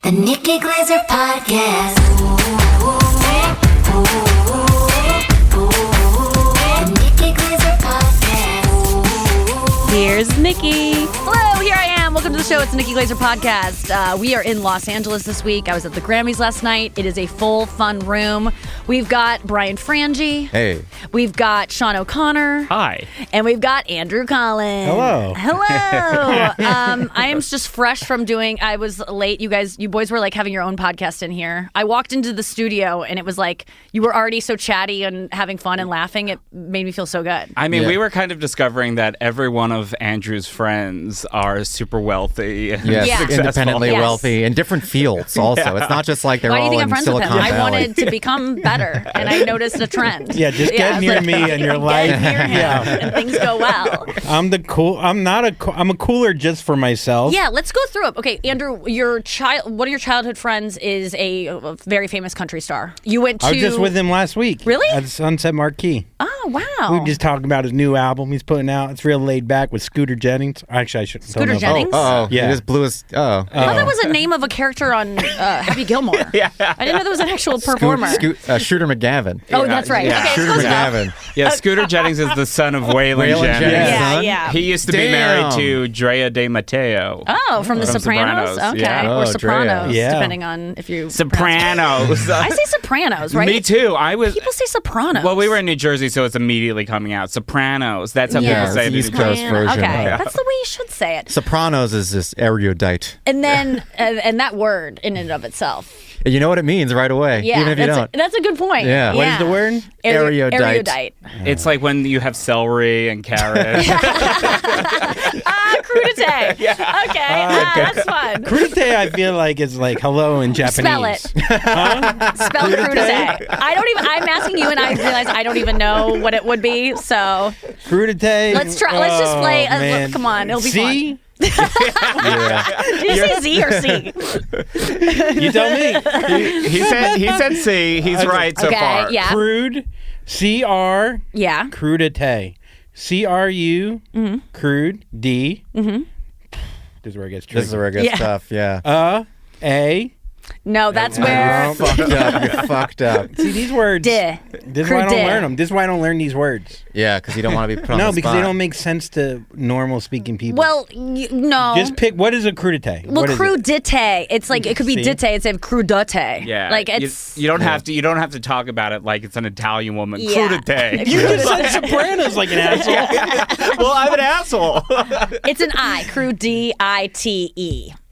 The Nikki Glaser Podcast. The Nikki Glaser Podcast. Here's Nikki. Hello, here I am. Welcome to the show. It's the Nikki Glaser Podcast. We are in Los Angeles this week. I was at the Grammys last night. It is a full, fun room. We've got Brian Frangie. Hey. We've got Sean O'Connor. Hi. And we've got Andrew Collins. Hello. I am just fresh from I was late. You boys were like having your own podcast in here. I walked into the studio and it was like you were already so chatty and having fun and laughing. It made me feel so good. I mean, we were kind of discovering that every one of Andrew's friends are super wealthy and successful. Independently wealthy in different fields also. Yeah. It's not just like they're Why do you all think I'm in friends with Silicon him? Valley. I wanted to become better, and I noticed a trend. Yeah, just get near it's me like, and your life. Get near him, and things go well. I'm a cooler just for myself. Yeah, let's go through it. Okay, Andrew, one of your childhood friends is a very famous country star. You went to. I was just with him last week. Really? At the Sunset Marquee. Oh, wow. We were just talking about his new album he's putting out. It's real laid back with Scooter Jennings. Actually, I shouldn't. Scooter Jennings? Oh, Yeah. He just blew his. I thought that was a name of a character on Happy Gilmore. Yeah. I didn't know that was an actual performer. Shooter McGavin. Oh, that's right. Yeah. Okay, Shooter close enough. McGavin. Yeah, Scooter Jennings is the son of Waylon Jennings. Yeah. He used to be married to Drea De Matteo. Oh, from The From Sopranos? Sopranos, Okay. yeah. Or Oh, Sopranos, Drea. Yeah. depending on if you... Sopranos. I say Sopranos, right? Me too. People say Sopranos. Well, we were in New Jersey, so it's immediately coming out. Sopranos. That's how Yeah. people say It's it. East Coast version. Okay, Yeah. that's the way you should say it. Sopranos is just erudite. And then, and that word in and of itself. You know what it means right away, Yeah, even if you don't. that's a good point. Yeah. What is the word? Erudite. Erudite. It's like when you have celery and carrots. Crudité. Yeah. Okay, that's fun. Crudité, I feel like is like hello in Japanese. Spell it. Spell crudité. I'm asking you, and I realize I don't even know what it would be. So Crudité. let's try. Let's just play. Man. Come on, it'll be See? Yeah. fun. Did you say Z or C? You tell me. he said C. He's right so Okay, far. yeah. Crude. C-R. Yeah. Crudité. C-R-U. Crude. D. This is where it gets tricky. This is where it gets Yeah. tough, yeah. A. No, that's where. You're fucked up. You're fucked up. See, these words. Duh. This is why I don't learn them. This is why I don't learn these words. Yeah, because you don't want to be put on No, the because spot. they don't make sense to normal speaking people. Well, no. Just pick, what is a crudité? Well, What is it? crudité. It's like it could be See? dite. It's a crudité. Yeah, Like it's. you don't have to. You don't have to talk about it like it's an Italian woman. Yeah. Crudité. You just said Sopranos like an asshole. Well, I'm an asshole. It's an I. Crudite.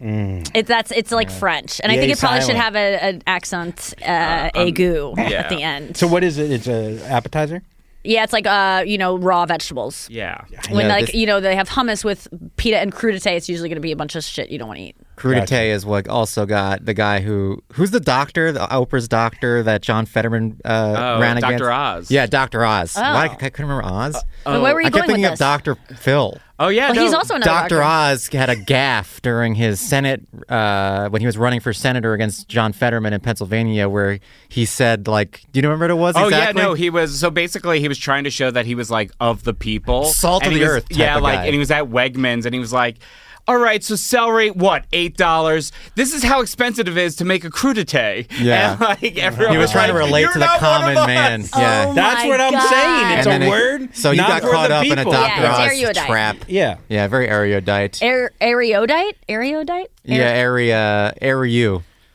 It's like French, and I The think A it probably should silent. have an accent aigu at the end. So what is it? It's a appetizer? Yeah, it's like raw vegetables. Yeah. When Yeah, they have hummus with pita and crudité, it's usually going to be a bunch of shit you don't want to eat. Crudité Gotcha. is what also got the guy who's the doctor, the Oprah's doctor that John Fetterman ran against. Dr. Oz. Yeah, Dr. Oz. Oh. Why, I couldn't remember Oz. Where were you I kept going thinking with of this? Dr. Phil. Oh yeah. Well, no. he's also another Dr. Oz had a gaffe during his Senate when he was running for senator against John Fetterman in Pennsylvania, where he said, like, do you remember what it was? Oh exactly? yeah, no, he was basically he was trying to show that he was like of the people, Salt of And the he was- earth type Yeah, of like, guy. and he was at Wegmans, and he was like, "All right, so celery, what, $8? This is how expensive it is to make a crudité." Yeah. and like everyone He was trying to like, relate "You're to the not one common of us." man. Oh, Yeah. That's my what I'm God. saying. It's And then a word. So you not got for caught the up in a people. Dr. Yeah, it's Oz erudite. trap. Yeah. Yeah, very erudite. Erudite? Erudite? Erudite.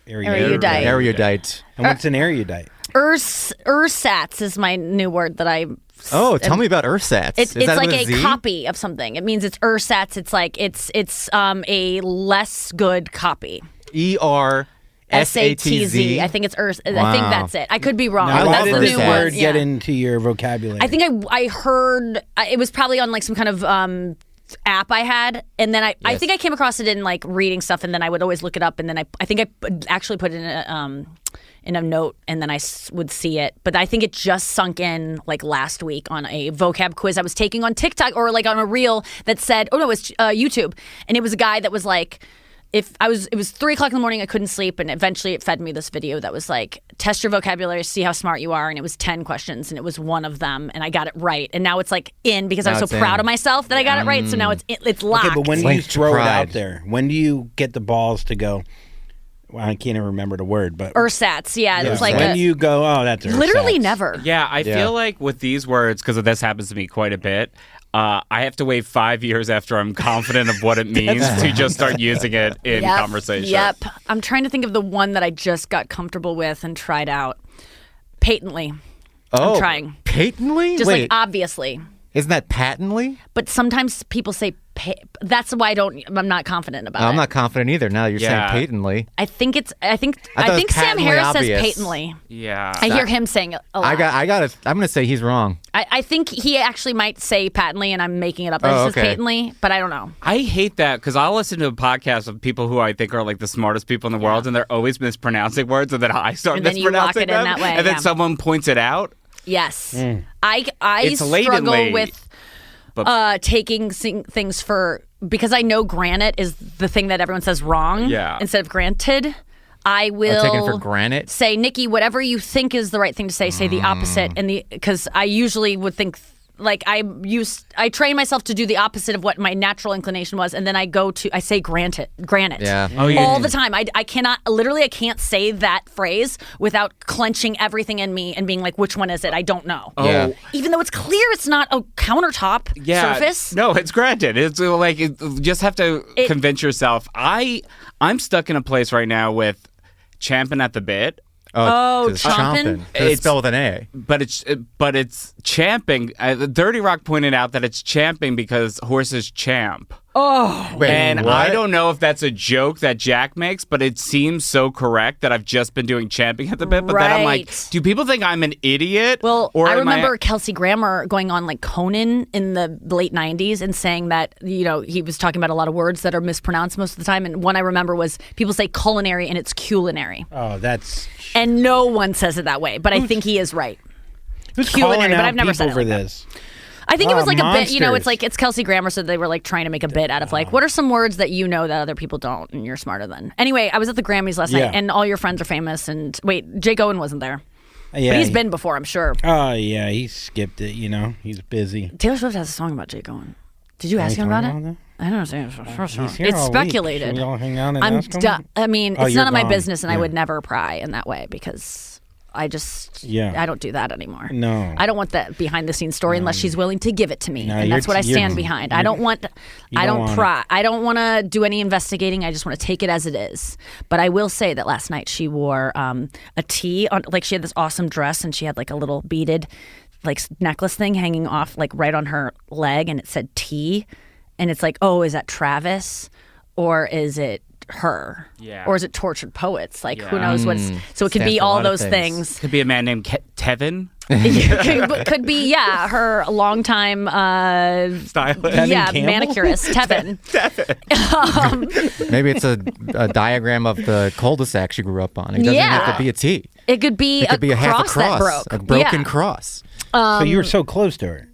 Erudite. Erudite. And what's an erudite? Ersatz is my new word that I. Oh, tell me about ersatz. It's Is that like with a Z? copy of something. It means it's ersatz. It's like it's a less good copy. ERSATZ. SATZ. I think it's I think Wow. that's it. I could be wrong. Now, but why that's did the this new ersatz. word one. get Yeah. into your vocabulary? I think I heard it was probably on like some kind of app I had, and then I Yes. think I came across it in like reading stuff, and then I would always look it up, and then I think I actually put it in a note, and then I would see it. But I think it just sunk in like last week on a vocab quiz I was taking on TikTok or like on a reel that said, oh no, it was YouTube, and it was a guy that was like, it was 3:00 in the morning, I couldn't sleep, and eventually it fed me this video that was like, test your vocabulary, see how smart you are, and it was 10 questions, and it was one of them, and I got it right, and now it's like in because I was Now so it's proud in. of myself that I got it right, so now it's locked. Okay, but when do you Linked to throw it pride. out there? When do you get the balls to go, I can't even remember the word, but Ersatz, yeah. It was like when you go, oh, that's ersatz. literally never. Yeah, I feel like with these words, because this happens to me quite a bit, I have to wait 5 years after I'm confident of what it means to just start using it in conversation. Yep. I'm trying to think of the one that I just got comfortable with and tried out. Patently. I'm trying. Patently? Just Wait, like obviously. isn't that patently? But sometimes people say that's why I'm not confident about it. I'm not confident either. Now that you're saying patently. I think thought it was Sam patently Harris obvious. says patently. Yeah. I hear him saying it a lot. I'm gonna say he's wrong. I think he actually might say patently, and I'm making it up. That he says patently, but I don't know. I hate that because I'll listen to a podcast of people who I think are like the smartest people in the world, and they're always mispronouncing words, and then I start And then you lock mispronouncing it in them, that way, and then yeah. someone points it out. Yes, Mm. I It's late and struggle late, with but- taking things for because I know granite is the thing that everyone says wrong. Yeah. Instead of granted, I will Taken for granted. say, Nikki, whatever you think is the right thing to say the opposite, and because I usually would think. Like I train myself to do the opposite of what my natural inclination was, and then I say granite. Yeah. Oh, yeah. All the time. I can't say that phrase without clenching everything in me and being like, which one is it? I don't know. Yeah. Even though it's clear it's not a countertop surface. No, it's granted. It's like you just have to convince yourself. I'm stuck in a place right now with champing at the bit. Oh, 'cause chomping? It's spelled with an A. But it's champing. Dirty Rock pointed out that it's champing because horses champ. Wait, And what? I don't know if that's a joke that Jack makes, but it seems so correct that I've just been doing champing at the bit. But then I'm like, Right. do people think I'm an idiot? Well, or I am remember Kelsey Grammer going on like Conan in the late 90s and saying that, he was talking about a lot of words that are mispronounced most of the time. And one I remember was people say culinary and it's culinary. Oh, that's And no one says it that way, but I think he is right. who's culinary, calling but out I've never people said it for like that. this. I think it was like a bit, it's monsters. like it's Kelsey Grammer, so they were like trying to make a bit out of like, what are some words that you know that other people don't and you're smarter than? Anyway, I was at the Grammys last Yeah. night and all your friends are famous and wait, Jake Owen wasn't there. Yeah, But he's been before, I'm sure. Oh yeah, he skipped it. He's busy. Taylor Swift has a song about Jake Owen. Did you ask him about it? I don't know. He's here It's all week. speculated. Should we all hang out and I'm ask him? I mean, Oh, it's you're none of my gone. business, and I Yeah. would never pry in that way because I don't do that anymore. No. I don't want that behind the scenes story unless she's willing to give it to me, No, and that's what I you're- stand behind. I don't want. I don't don't want pry. I don't want to do any investigating. I just want to take it as it is. But I will say that last night she wore a tee on, like she had this awesome dress, and she had like a little beaded, like necklace thing hanging off, like right on her leg, and it said T, and it's like, oh, is that Travis, or is it her? Yeah. Or is it Tortured Poets? Like, who Yeah. knows what's... So it could Stands be for a all lot of those things. things. Could be a man named Tevin. could be, yeah, her longtime... Stylist. yeah, Campbell? manicurist, Tevin. Maybe it's a diagram of the cul-de-sac she grew up on. It doesn't Yeah. have to be a T. It could be, It could be a half a cross that cross, broke. a broken Yeah. cross. So you were so close to her.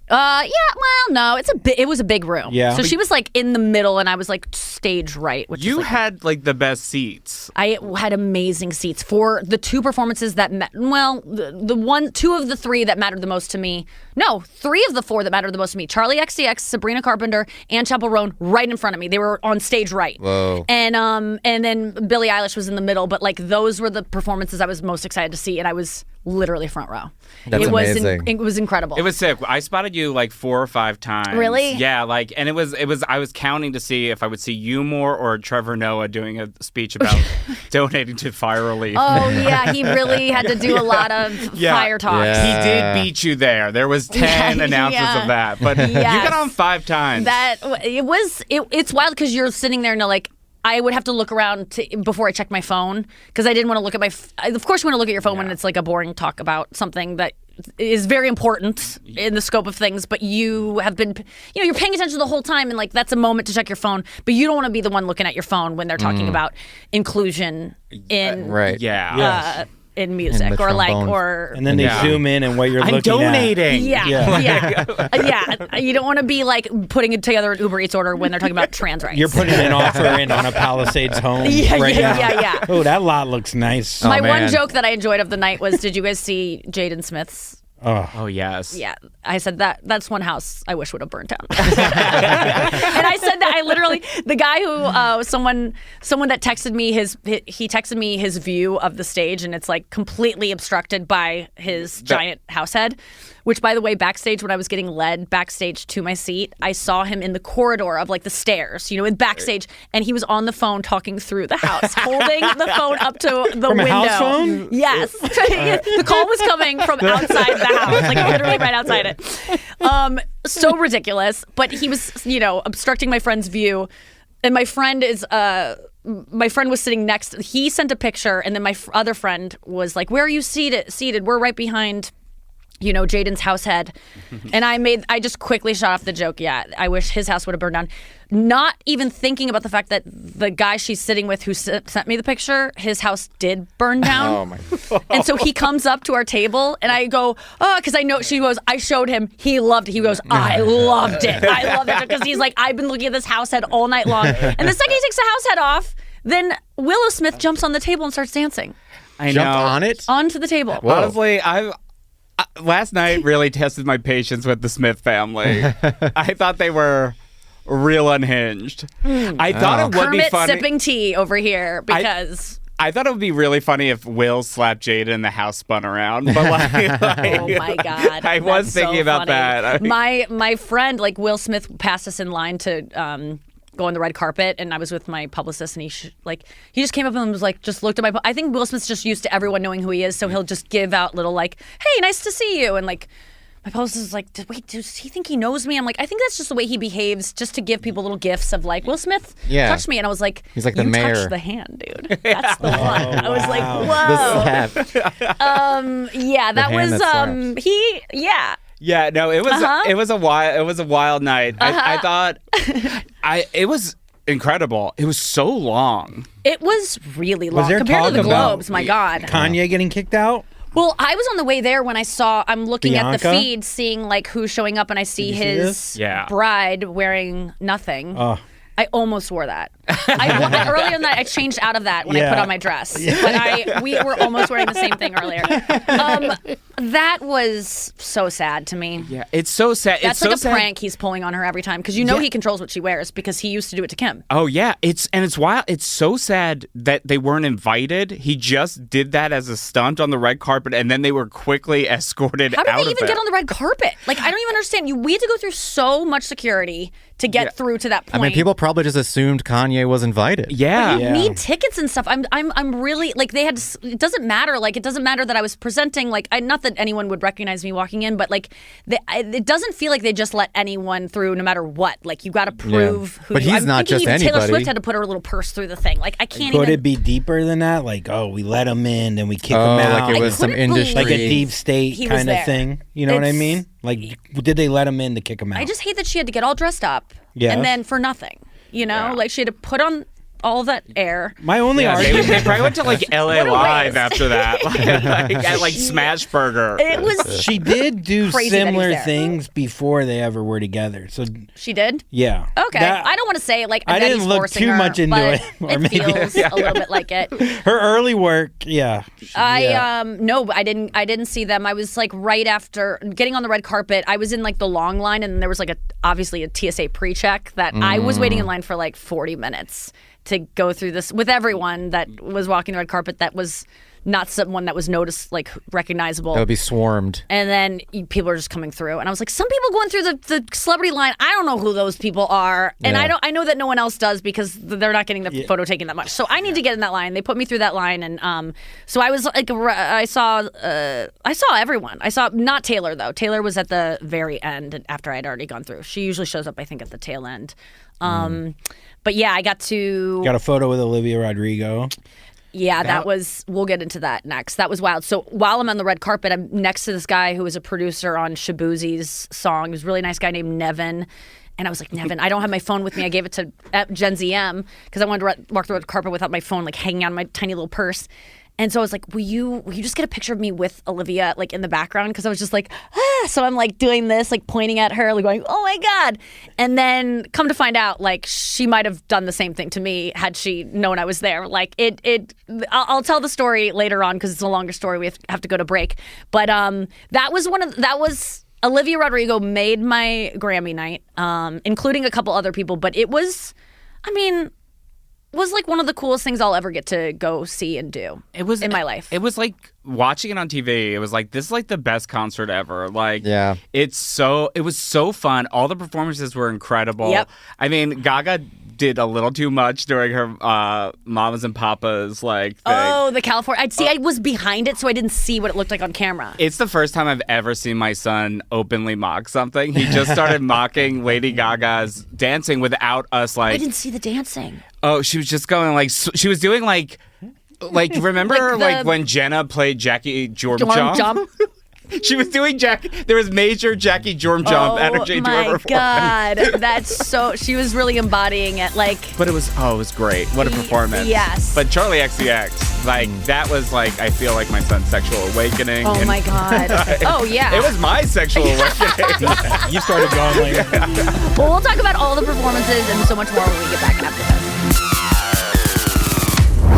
Yeah, well, no, it was a big room. Yeah. So she was like in the middle, and I was like stage right, which is You like, had like the best seats. I had amazing seats for the two performances that two of the three that mattered the most to me. No, three of the four that mattered the most to me. Charlie XCX, Sabrina Carpenter, and Chappell Roan right in front of me. They were on stage right. Whoa. And then Billie Eilish was in the middle, but like those were the performances I was most excited to see, and I was literally front row. That's it was amazing. it was incredible. It was sick. I spotted you like 4 or 5 times. Really? Yeah, like, and it was. I was counting to see if I would see you more or Trevor Noah doing a speech about donating to fire relief. Oh yeah, he really had to do a lot of fire talks. Yeah. He did beat you there. There was 10 Yeah, announcements yeah. of that, but you Yes. got on 5 times. It's wild because you're sitting there and you're like, I would have to look around before I checked my phone because I didn't want to look at of course you want to look at your phone when it's like a boring talk about something that is very important in the scope of things, but you have been, you're paying attention the whole time, and like that's a moment to check your phone, but you don't want to be the one looking at your phone when they're talking about inclusion in Right. Yeah. in music the or like trombone. or And then they Yeah. zoom in and what you're I'm looking donating. yeah, yeah. You don't want to be like putting together an Uber Eats order when they're talking about trans rights. at. You're putting an offer in on a Palisades home Yeah, right yeah, now. yeah, yeah. Oh, that lot looks nice. My Oh, one man. joke that I enjoyed of the night was, did you guys see Jaden Smith's Oh yes. Yeah, I said that's one house I wish would have burned down. And I said that I literally the guy who someone that texted me he texted me his view of the stage, and it's like completely obstructed by his giant house head. Which, by the way, backstage when I was getting led backstage to my seat, I saw him in the corridor of like the stairs, in backstage, and he was on the phone talking through the house, holding the phone up to the From window. a house phone? Yes, the call was coming from outside the house, like literally right outside it. So ridiculous, but he was, obstructing my friend's view, and my friend was sitting next. He sent a picture, and then my other friend was like, "Where are you seated? We're right behind." Jaden's house head. And I just quickly shot off the joke. Yeah, I wish his house would have burned down. Not even thinking about the fact that the guy she's sitting with who sent me the picture, his house did burn down. Oh my God. And so he comes up to our table and I go, because I know, she goes, I showed him, he loved it. He goes, I loved it. I loved it. Because he's like, I've been looking at this house head all night long. And the second he takes the house head off, then Willow Smith jumps on the table and starts dancing. I Jumped know. on it? Onto the table. Whoa. Honestly, last night really tested my patience with the Smith family. I thought they were real unhinged. I thought it would be Kermit funny. sipping tea over here because... I thought it would be really funny if Will slapped Jada and the house spun around. But Oh my God! I was That's thinking so about funny. that. My friend, like Will Smith, passed us in line to go on the red carpet, and I was with my publicist, and he just came up and was like, just looked at my. I think Will Smith's just used to everyone knowing who he is, so he'll just give out little like, "Hey, nice to see you," and like. My publicist is like, wait, does he think he knows me? I'm like, I think that's just the way he behaves, just to give people little gifts of like, Will Smith touched me. And I was like, he's like the you mayor. touched the hand, dude. That's the one. I was like, The whoa. slap. Yeah, that hand was, that slaps. Yeah, no, it was a wild night. I thought it was incredible. It was so long. It was really long. Was there Compared talk to the about Globes, my God. Kanye getting kicked out? Well, I was on the way there when I'm looking at the Bianca? feed, seeing like who's showing up, and I see you see his this? Yeah. bride wearing nothing. Oh. I almost wore that. Earlier in that, I changed out of that when I put on my dress. But we were almost wearing the same thing earlier. That was so sad to me. Yeah, it's so sad. That's it's like so a sad. prank he's pulling on her every time because he controls what she wears because he used to do it to Kim. Oh yeah, it's wild. It's so sad that they weren't invited. He just did that as a stunt on the red carpet, and then they were quickly escorted How did out they of even it. get on the red carpet? Like, I don't even understand. We had to go through so much security to get through to that point. I mean, people probably just assumed Kanye was invited. Yeah. You need tickets and stuff. I'm really like they had. It doesn't matter. Like it doesn't matter that I was presenting. Like not that anyone would recognize me walking in, but like it doesn't feel like they just let anyone through no matter what. Like you got to prove who. But you, he's I'm not thinking just even Taylor anybody. Swift had to put her little purse through the thing. Like I can't Could even. it be deeper than that? Like, we let him in, then we kick him Oh, out. like it was some couldn't believe- industry. Like a deep state He was kind of there. thing. You know what I It's- mean? Like, did they let him in to kick him out? I just hate that she had to get all dressed up. Yes. And then for nothing. Like she had to put on all that air. My only Yeah, argument. they probably went to like LA What a Live waste. after that, at like Smash Burger. It was. She did do Crazy that he's similar there. things before they ever were together. So She did. yeah. Okay, That- I don't want to say it like I that didn't he's look forcing too her, much into but it, or it maybe- feels a little bit like it. her early work. Yeah. No, I didn't see them. I was like right after getting on the red carpet. I was in like the long line, and there was like obviously a TSA pre-check that I was waiting in line for like 40 minutes to go through this with everyone that was walking the red carpet. That was not someone that was noticed, like recognizable. That would be swarmed. And then people are just coming through, and I was like, some people going through the celebrity line. I don't know who those people are, and Yeah. I know that no one else does because they're not getting the photo taken that much. So I need to get in that line. They put me through that line, and so I was like, I saw everyone. I saw not Taylor though. Taylor was at the very end after I'd already gone through. She usually shows up, I think, at the tail end. But yeah, I got to. Got a photo with Olivia Rodrigo. Yeah, that was, we'll get into that next. That was wild. So while I'm on the red carpet, I'm next to this guy who was a producer on Shabuzi's song. He was a really nice guy named Nevin. And I was like, Nevin, I don't have my phone with me. I gave it to Gen ZM because I wanted to walk the red carpet without my phone like hanging out of my tiny little purse. And so I was like, will you just get a picture of me with Olivia like in the background? Because I was just like, so I'm like doing this, like pointing at her, like going, oh my God. And then come to find out, like she might have done the same thing to me had she known I was there. Like I'll tell the story later on because it's a longer story. We have to go to break. But that was Olivia Rodrigo made my Grammy night, including a couple other people. But it was like one of the coolest things I'll ever get to go see and do in my life. It was like watching it on TV. It was like, this is like the best concert ever. Like, Yeah. it was so fun. All the performances were incredible. Yep. I mean, Gaga did a little too much during her Mamas and Papas like thing. Oh, the California. I was behind it, so I didn't see what it looked like on camera. It's the first time I've ever seen my son openly mock something. He just started mocking Lady Gaga's dancing without us like. I didn't see the dancing. Oh, she was just going like she was doing like remember like when Jenna played Jackie Jorm Jump. She was doing there was major Jackie Jorm Jump energy to her Oh my performance. God, that's so. She was really embodying it, like. But it was great. What a performance. Yes. But Charlie XCX, like that was like I feel like my son's sexual awakening. Oh my God. Oh yeah. It was my sexual awakening. You started going later. Well, we'll talk about all the performances and so much more when we get back after this.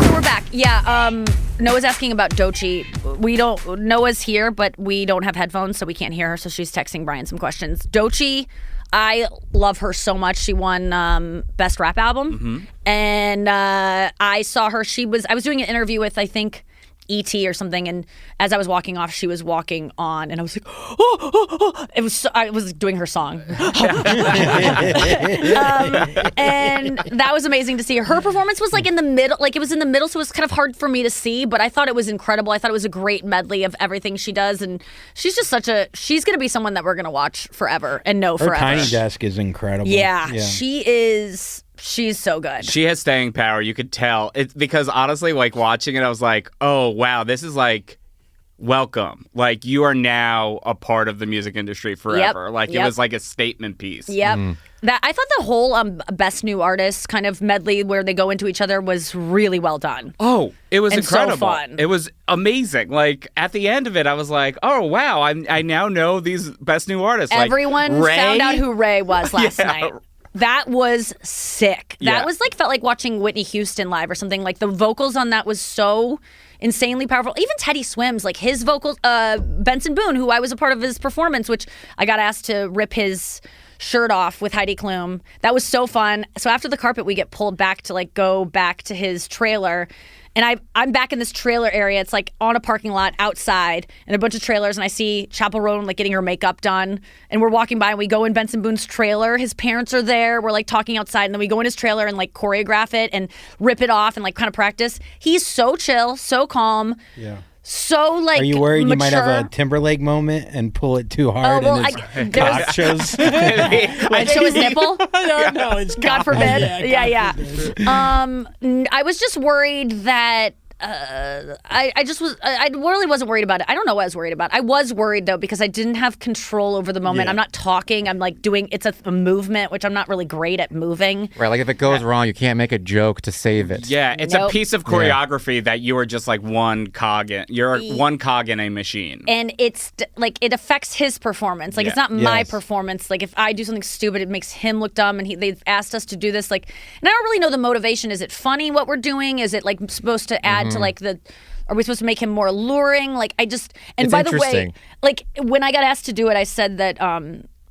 So we're back. Yeah. Noah's asking about Doechii. Noah's here, but we don't have headphones, so we can't hear her. So she's texting Brian some questions. Doechii, I love her so much. She won Best Rap Album, and I saw her. I was doing an interview with, I think, E.T. or something, and as I was walking off, she was walking on, and I was like, It was. I was doing her song, and that was amazing to see. Her performance was like in the middle, so it was kind of hard for me to see, but I thought it was incredible. I thought it was a great medley of everything she does, and she's just she's going to be someone that we're going to watch forever and know forever. Her Tiny Desk is incredible. Yeah, she is. She's so good. She has staying power. You could tell. It's because honestly, like watching it, I was like, oh wow, this is like welcome. Like you are now a part of the music industry forever. Yep. Like it was like a statement piece. Yep. That I thought the whole Best New Artist kind of medley where they go into each other was really well done. Oh, it was and incredible. So fun. It was amazing. Like at the end of it, I was like, oh wow, I now know these Best New Artists. Everyone like, found out who Ray was last Yeah. night. That was sick. That Yeah. was like felt like watching Whitney Houston live or something. Like the vocals on that was so insanely powerful. Even Teddy Swims, like his vocals, Benson Boone, who I was a part of his performance, which I got asked to rip his shirt off with Heidi Klum. That was so fun. So after the carpet, we get pulled back to like go back to his trailer. And I'm back in this trailer area. It's like on a parking lot outside and a bunch of trailers. And I see Chappell Roan like getting her makeup done. And we're walking by and we go in Benson Boone's trailer. His parents are there. We're like talking outside. And then we go in his trailer and like choreograph it and rip it off and like kind of practice. He's so chill, so calm. Yeah. So like, Are you worried mature. you might have a Timberlake moment and pull it too hard well, and his cock shows? I'd show his nipple. No, it's God forbid. Yeah. I was just worried that I really wasn't worried about it. I don't know what I was worried about. I was worried though because I didn't have control over the moment. Yeah. I'm not talking. I'm like doing. It's a movement, which I'm not really great at moving. Right, like if it goes wrong, you can't make a joke to save it. Yeah, it's Nope. a piece of choreography that you are just like one cog in. You're one cog in a machine. And it's like it affects his performance. Like it's not my Yes. performance. Like if I do something stupid, it makes him look dumb. And they've asked us to do this. Like, and I don't really know the motivation. Is it funny what we're doing? Is it like supposed to add to like the? Are we supposed to make him more alluring? Like I just. And It's by the way, interesting. like when I got asked to do it, I said that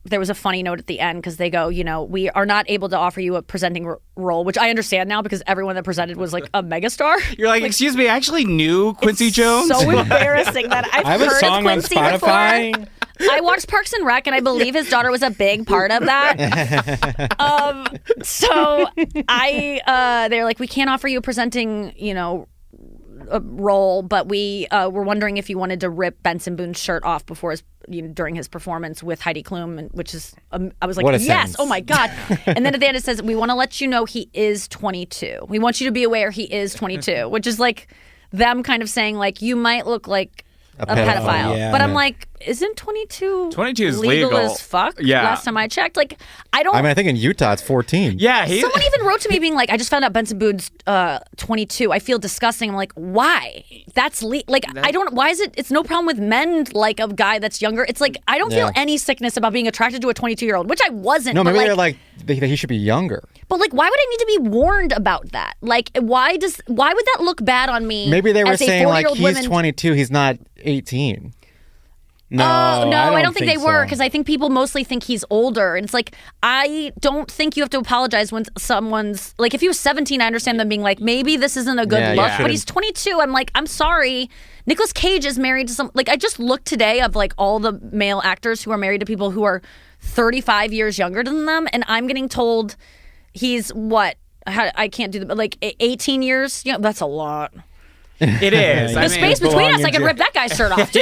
there was a funny note at the end because they go, we are not able to offer you a presenting role, which I understand now because everyone that presented was like a megastar. You're like, excuse me, I actually knew Quincy Jones. So embarrassing that I've I have heard a song of on Quincy Spotify. before. I watched Parks and Rec, and I believe his daughter was a big part of that. So they're like, we can't offer you a presenting, a role, but we were wondering if you wanted to rip Benson Boone's shirt off before during his performance with Heidi Klum, which is, I was like, What a yes, sentence. oh my God. And then at the end it says, we want to let you know he is 22. We want you to be aware he is 22, which is like them kind of saying like, you might look like a pedophile. yeah. But I'm like, isn't 22 22 is legal legal. as fuck? Yeah. Last time I checked. Like, I don't. I mean, I think in Utah it's 14. Yeah, Someone even wrote to me being like, I just found out Benson Boone's 22. I feel disgusting. I'm like, why? That's I don't. Why is it? It's no problem with men like a guy that's younger. It's like I don't feel any sickness about being attracted to a 22-year-old, which I wasn't. No, but maybe they're like he should be younger. But like, why would I need to be warned about that? Like, why would that look bad on me? Maybe they were as a saying like 40-year-old he's woman? 22, he's not 18. No, I don't think they were so. because I think people mostly think he's older, and it's like I don't think you have to apologize when someone's like if he was 17. I understand them being like maybe this isn't a good Yeah, you look, but shouldn't. he's 22. I'm like I'm sorry. Nicolas Cage is married to some like I just looked today of like all the male actors who are married to people who are 35 years younger than them, and I'm getting told he's what I can't do the like 18 years. Yeah, that's a lot. It is. The space between us, I could rip that guy's shirt off too.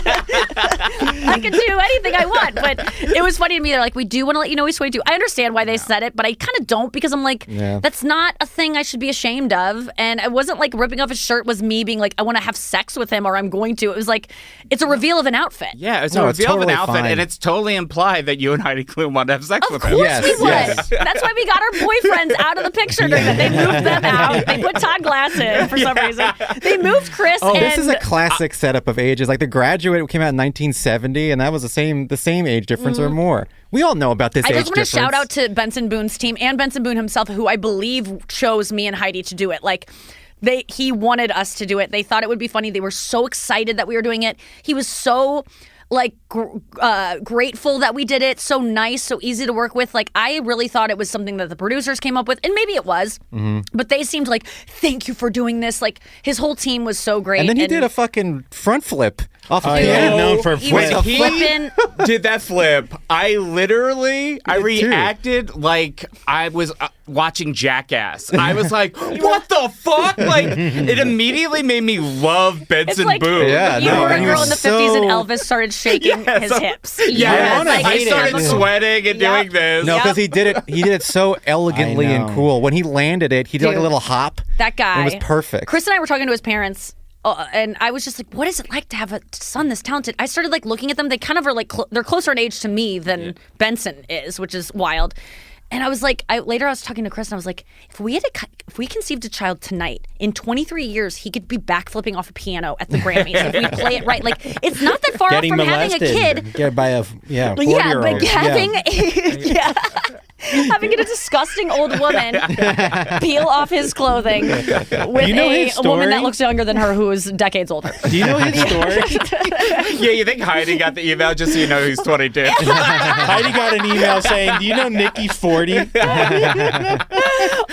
I could do anything I want, but it was funny to me. They're like, we do want to let you know he's 22. I understand why they said it, but I kind of don't because I'm like, that's not a thing I should be ashamed of. And it wasn't like ripping off his shirt was me being like, I want to have sex with him or I'm going to. It was like, it's a reveal of an outfit. Yeah, it's No, a it's reveal of an totally outfit, fine. and it's totally implied that you and Heidi Klum want to have sex Of with course him. Yes, we would. yes. That's why we got our boyfriends out of the picture during that. They moved them out. They put Todd Glass in for some reason. They moved Chris Oh, and this is a classic setup of ages. Like The Graduate came out in 1970, and that was the same age difference or more. We all know about this I age just want to difference. shout out to Benson Boone's team and Benson Boone himself, who I believe chose me and Heidi to do it. Like, he wanted us to do it. They thought it would be funny. They were so excited that we were doing it. He was so grateful that we did it. So nice, so easy to work with. Like, I really thought it was something that the producers came up with, and maybe it was. But they seemed like, thank you for doing this. Like, his whole team was so great. And then he did a fucking front flip off of He's piano. known for He was flip. flipping. Did that flip? I too. reacted like I was watching Jackass. I was like, what the fuck? Like, it immediately made me love Benson It's like Boone. Yeah, you no, were a he girl was in the 50s and so- Elvis started shaking his hips. Yeah, wanna I hate it. started sweating and Yep. doing this. No, Yep. because he did it so elegantly I and know. cool. When he landed it, he did like a Dude. little hop. That guy. It was perfect. Chris and I were talking to his parents, and I was just like, "What is it like to have a son this talented?" I started like looking at them. They kind of are like they're closer in age to me than Benson is, which is wild. And I was like, later I was talking to Chris, and I was like, if we conceived a child tonight, in 23 years, he could be backflipping off a piano at the Grammys if we play it right. Like, it's not that far off Getting from having a molested. kid. Get by a 40-year-old. Yeah, but having having a disgusting old woman peel off his clothing with You know a his woman that story? looks younger than her who is decades older. Do you know his story? Yeah, you think Heidi got the email just so you know he's 22? Heidi got an email saying, "Do you know Nikki's 40?"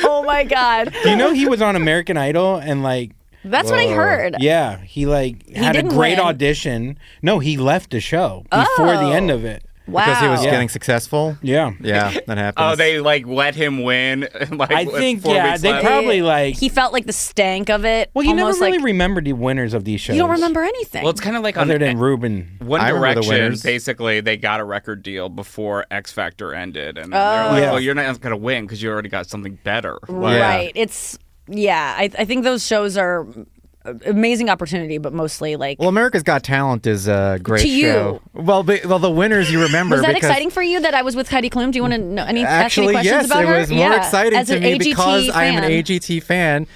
Oh my God. Do you know he was on American Idol and like That's what I heard. yeah, he had a didn't great win. audition. No, he left the show before the end of it. Wow. Because he was Yeah. getting successful. Yeah. Yeah, that happens. Oh, they like let him win. Like, I with think 4 yeah, weeks they left. probably like He felt like the stank of it. well, you never almost really like, remembered the winners of these shows. You don't remember anything. Well, it's kind of like on other than Ruben. One I remember the Direction. winners. Basically, they got a record deal before X Factor ended, and they're like, Yeah. "Well, you're not going to win because you already got something better." Like, Yeah. Right. It's, I think those shows are amazing opportunity, but mostly like. Well, America's Got Talent is a great To you. show. Well, the winners you remember. Was that because exciting for you that I was with Heidi Klum? Do you want to know ask any Actually, questions yes, about it her? was more exciting As to an me AGT because I am an fan. AGT fan.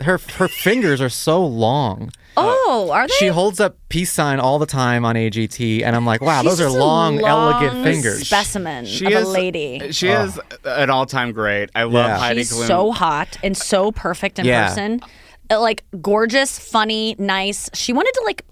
Her fingers are so long. Oh, are they? She holds up peace sign all the time on AGT, and I'm like, wow, She's those are just a long, elegant fingers. Specimen She of is a lady. She is an all-time great. I love Yeah. Heidi She's Klum. so hot and so perfect in Yeah. person. Like gorgeous, funny, nice. She wanted to like.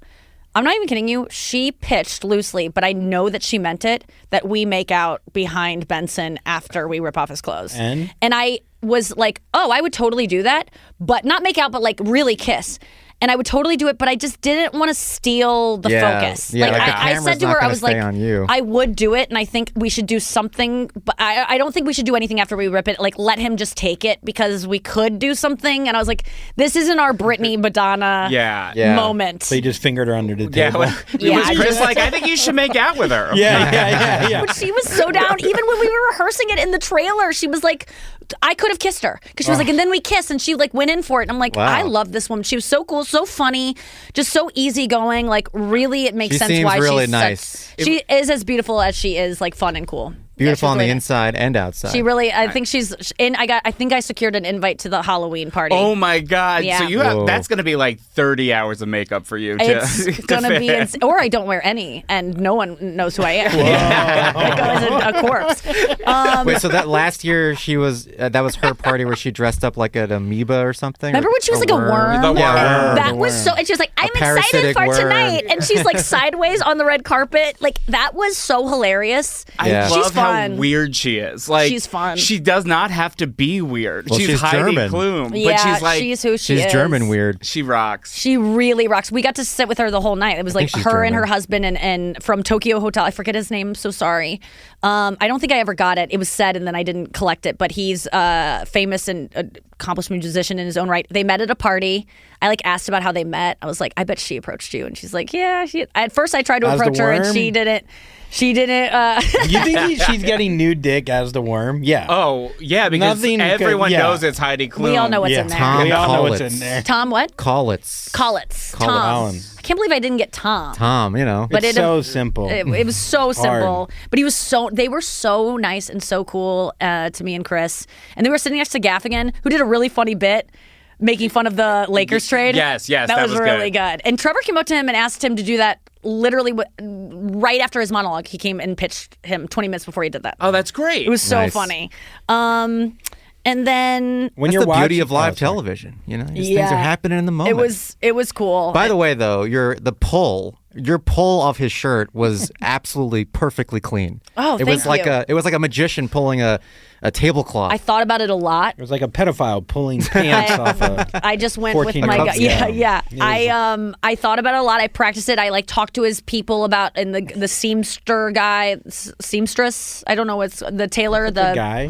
I'm not even kidding you. She pitched loosely, but I know that she meant it. That we make out behind Benson after we rip off his clothes. And I was like, oh, I would totally do that, but not make out, but like really kiss. And I would totally do it, but I just didn't want to steal the Yeah. focus. Yeah, like like the I camera's said to not her, I gonna was stay like, on you. I would do it, and I think we should do something. But I don't think we should do anything after we rip it. Like let him just take it because we could do something. And I was like, this isn't our Britney Madonna Yeah. moment. They just fingered her under the Yeah, table. well, it Yeah, was I Chris just- like, I think you should make out with her. yeah. But she was so down. Even when we were rehearsing it in the trailer, she was like, I could have kissed her because she was like, and then we kissed, and she like went in for it. And I'm like, Wow. I love this woman. She was so cool, so funny, just so easygoing. Like, really, it makes She sense seems why really she's nice. she is as beautiful as she is like fun and cool. Beautiful she's on the really- inside and outside. She really, I think she's in. I think I secured an invite to the Halloween party. Oh my God! Yeah. So you Whoa. have that's going to be like 30 hours of makeup for you. It's to gonna be, fit. or I don't wear any, and no one knows who I am. I go as a corpse. Wait, so that last year she was that was her party where she dressed up like an amoeba or something? Remember when she was like a worm? The worm. That The was worm. so, and she was like, I'm excited parasitic for worm. tonight. And she's like sideways on the red carpet. Like, that was so hilarious. Yeah. I She's love how fun. weird she is. Like She's fun. She does not have to be weird. Well, she's Heidi German. Klum, but Yeah, she's like she's who she She's is. German weird. she rocks. She really rocks. We got to sit with her the whole night. It was like think she's her and German. her husband and from Tokyo Hotel. I forget his name. I'm so sorry. I don't think I ever got it. It was said and then I didn't collect it. But he's famous and accomplished musician in his own right. They met at a party. I like asked about how they met. I was like, I bet she approached you. And she's like, yeah. At first I tried to As the approach her and worm? she didn't. She didn't. You think she's getting new dick as the worm? Yeah. Oh yeah, because Nothing could- everyone yeah. knows it's Heidi Klum. We all know what's yeah. in there. Tom We all know what's Collins. in there. Tom what? Collitz. Collitz. Tom. Collins. I can't believe I didn't get Tom. Tom, you know. But It's so simple. It was so simple. But they were so nice and so cool to me and Chris. And they were sitting next to Gaffigan, who did a really funny bit making fun of the Lakers trade. Yes, that That was really good. good. And Trevor came up to him and asked him to do that literally right after his monologue. He came and pitched him 20 minutes before he did that. Oh, that's great. It was so Nice. funny. And then When That's you're the watching, beauty of live oh, sorry. television. You know, these things are Yeah. happening in the moment. it was cool. By the way, though, your pull off his shirt was absolutely perfectly clean. Oh, it was thank like you. a magician pulling a tablecloth. I thought about it a lot. It was like a pedophile pulling pants off a. I just went with 14 my cups gut. Yeah, down. yeah. It was- I thought about it a lot. I practiced it. I like talked to his people about and the seamster guy, seamstress. I don't know what's the tailor. The guy.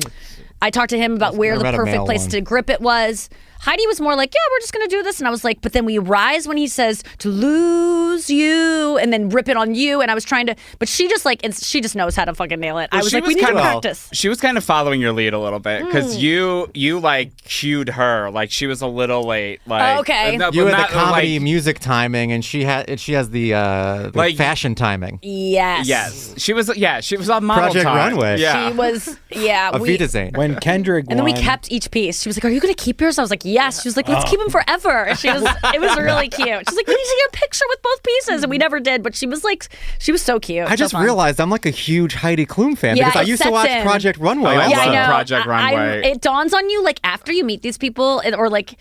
I talked to him about where I the read a perfect male place one. to grip it was. Heidi was more like, yeah, we're just going to do this. And I was like, but then we rise when he says to lose you and then rip it on you. And I was trying to, but she just she just knows how to fucking nail it. I was she like, we need to kind of- practice. She was kind of following your lead a little bit because you like cued her like she was a little late. Like Okay. no, you but had not, the comedy like- music timing, and she has the Like- fashion timing. Yes. Yes, she was. Yeah, she was on model Project time. Runway. Yeah, She was, yeah. A Vita Zane. When Kendrick And then we won- kept each piece. She was like, "Are you going to keep yours?" I was like, "Yes." She was like, "Let's keep them forever." And it was really cute. She's like, "We need to get a picture with both pieces," and we never did. But she was so cute. I So just fun. realized I'm like a huge Heidi Klum fan Yeah, because I it used to sets watch in. Project Runway. Oh, I also. Yeah, I love know. Project Runway. It dawns on you like after you meet these people, or like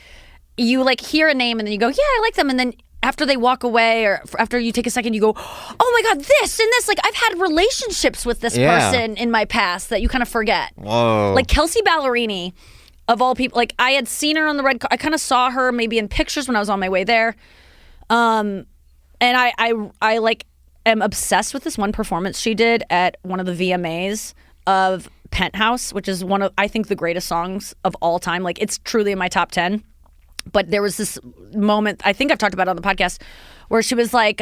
you like hear a name and then you go, "Yeah, I like them," and then after they walk away or after you take a second, you go, "Oh my God, this and this!" Like I've had relationships with this Yeah. person in my past that you kind of forget. Whoa. Like Kelsey Ballerini, of all people, like I had seen her on the red carpet. I kind of saw her maybe in pictures when I was on my way there. And I like am obsessed with this one performance she did at one of the VMAs of Penthouse, which is one of, I think, the greatest songs of all time. Like it's truly in my top 10. But there was this moment, I think I've talked about it on the podcast, where she was like,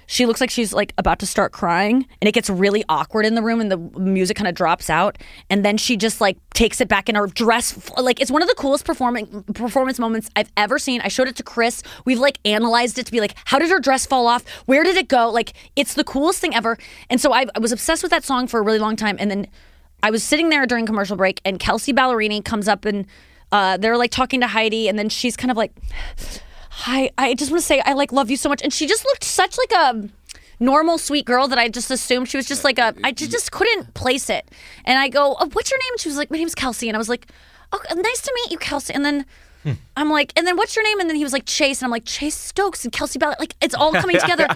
she looks like she's like about to start crying and it gets really awkward in the room and the music kind of drops out. And then she just like takes it back in her dress. Like it's one of the coolest performance moments I've ever seen. I showed it to Chris. We've like analyzed it to be like, how did her dress fall off? Where did it go? Like it's the coolest thing ever. And so I was obsessed with that song for a really long time. And then I was sitting there during commercial break and Kelsey Ballerini comes up and they're like talking to Heidi, and then she's kind of like, "Hi, I just want to say I like love you so much." And she just looked such like a normal, sweet girl that I just assumed she was just like I just couldn't place it. And I go, "Oh, what's your name?" And she was like, "My name's Kelsey." And I was like, "Oh, nice to meet you, Kelsey." And then I'm like, "And then what's your name?" And then he was like, "Chase." And I'm like, "Chase Stokes and Kelsey Ballard." Like it's all coming together.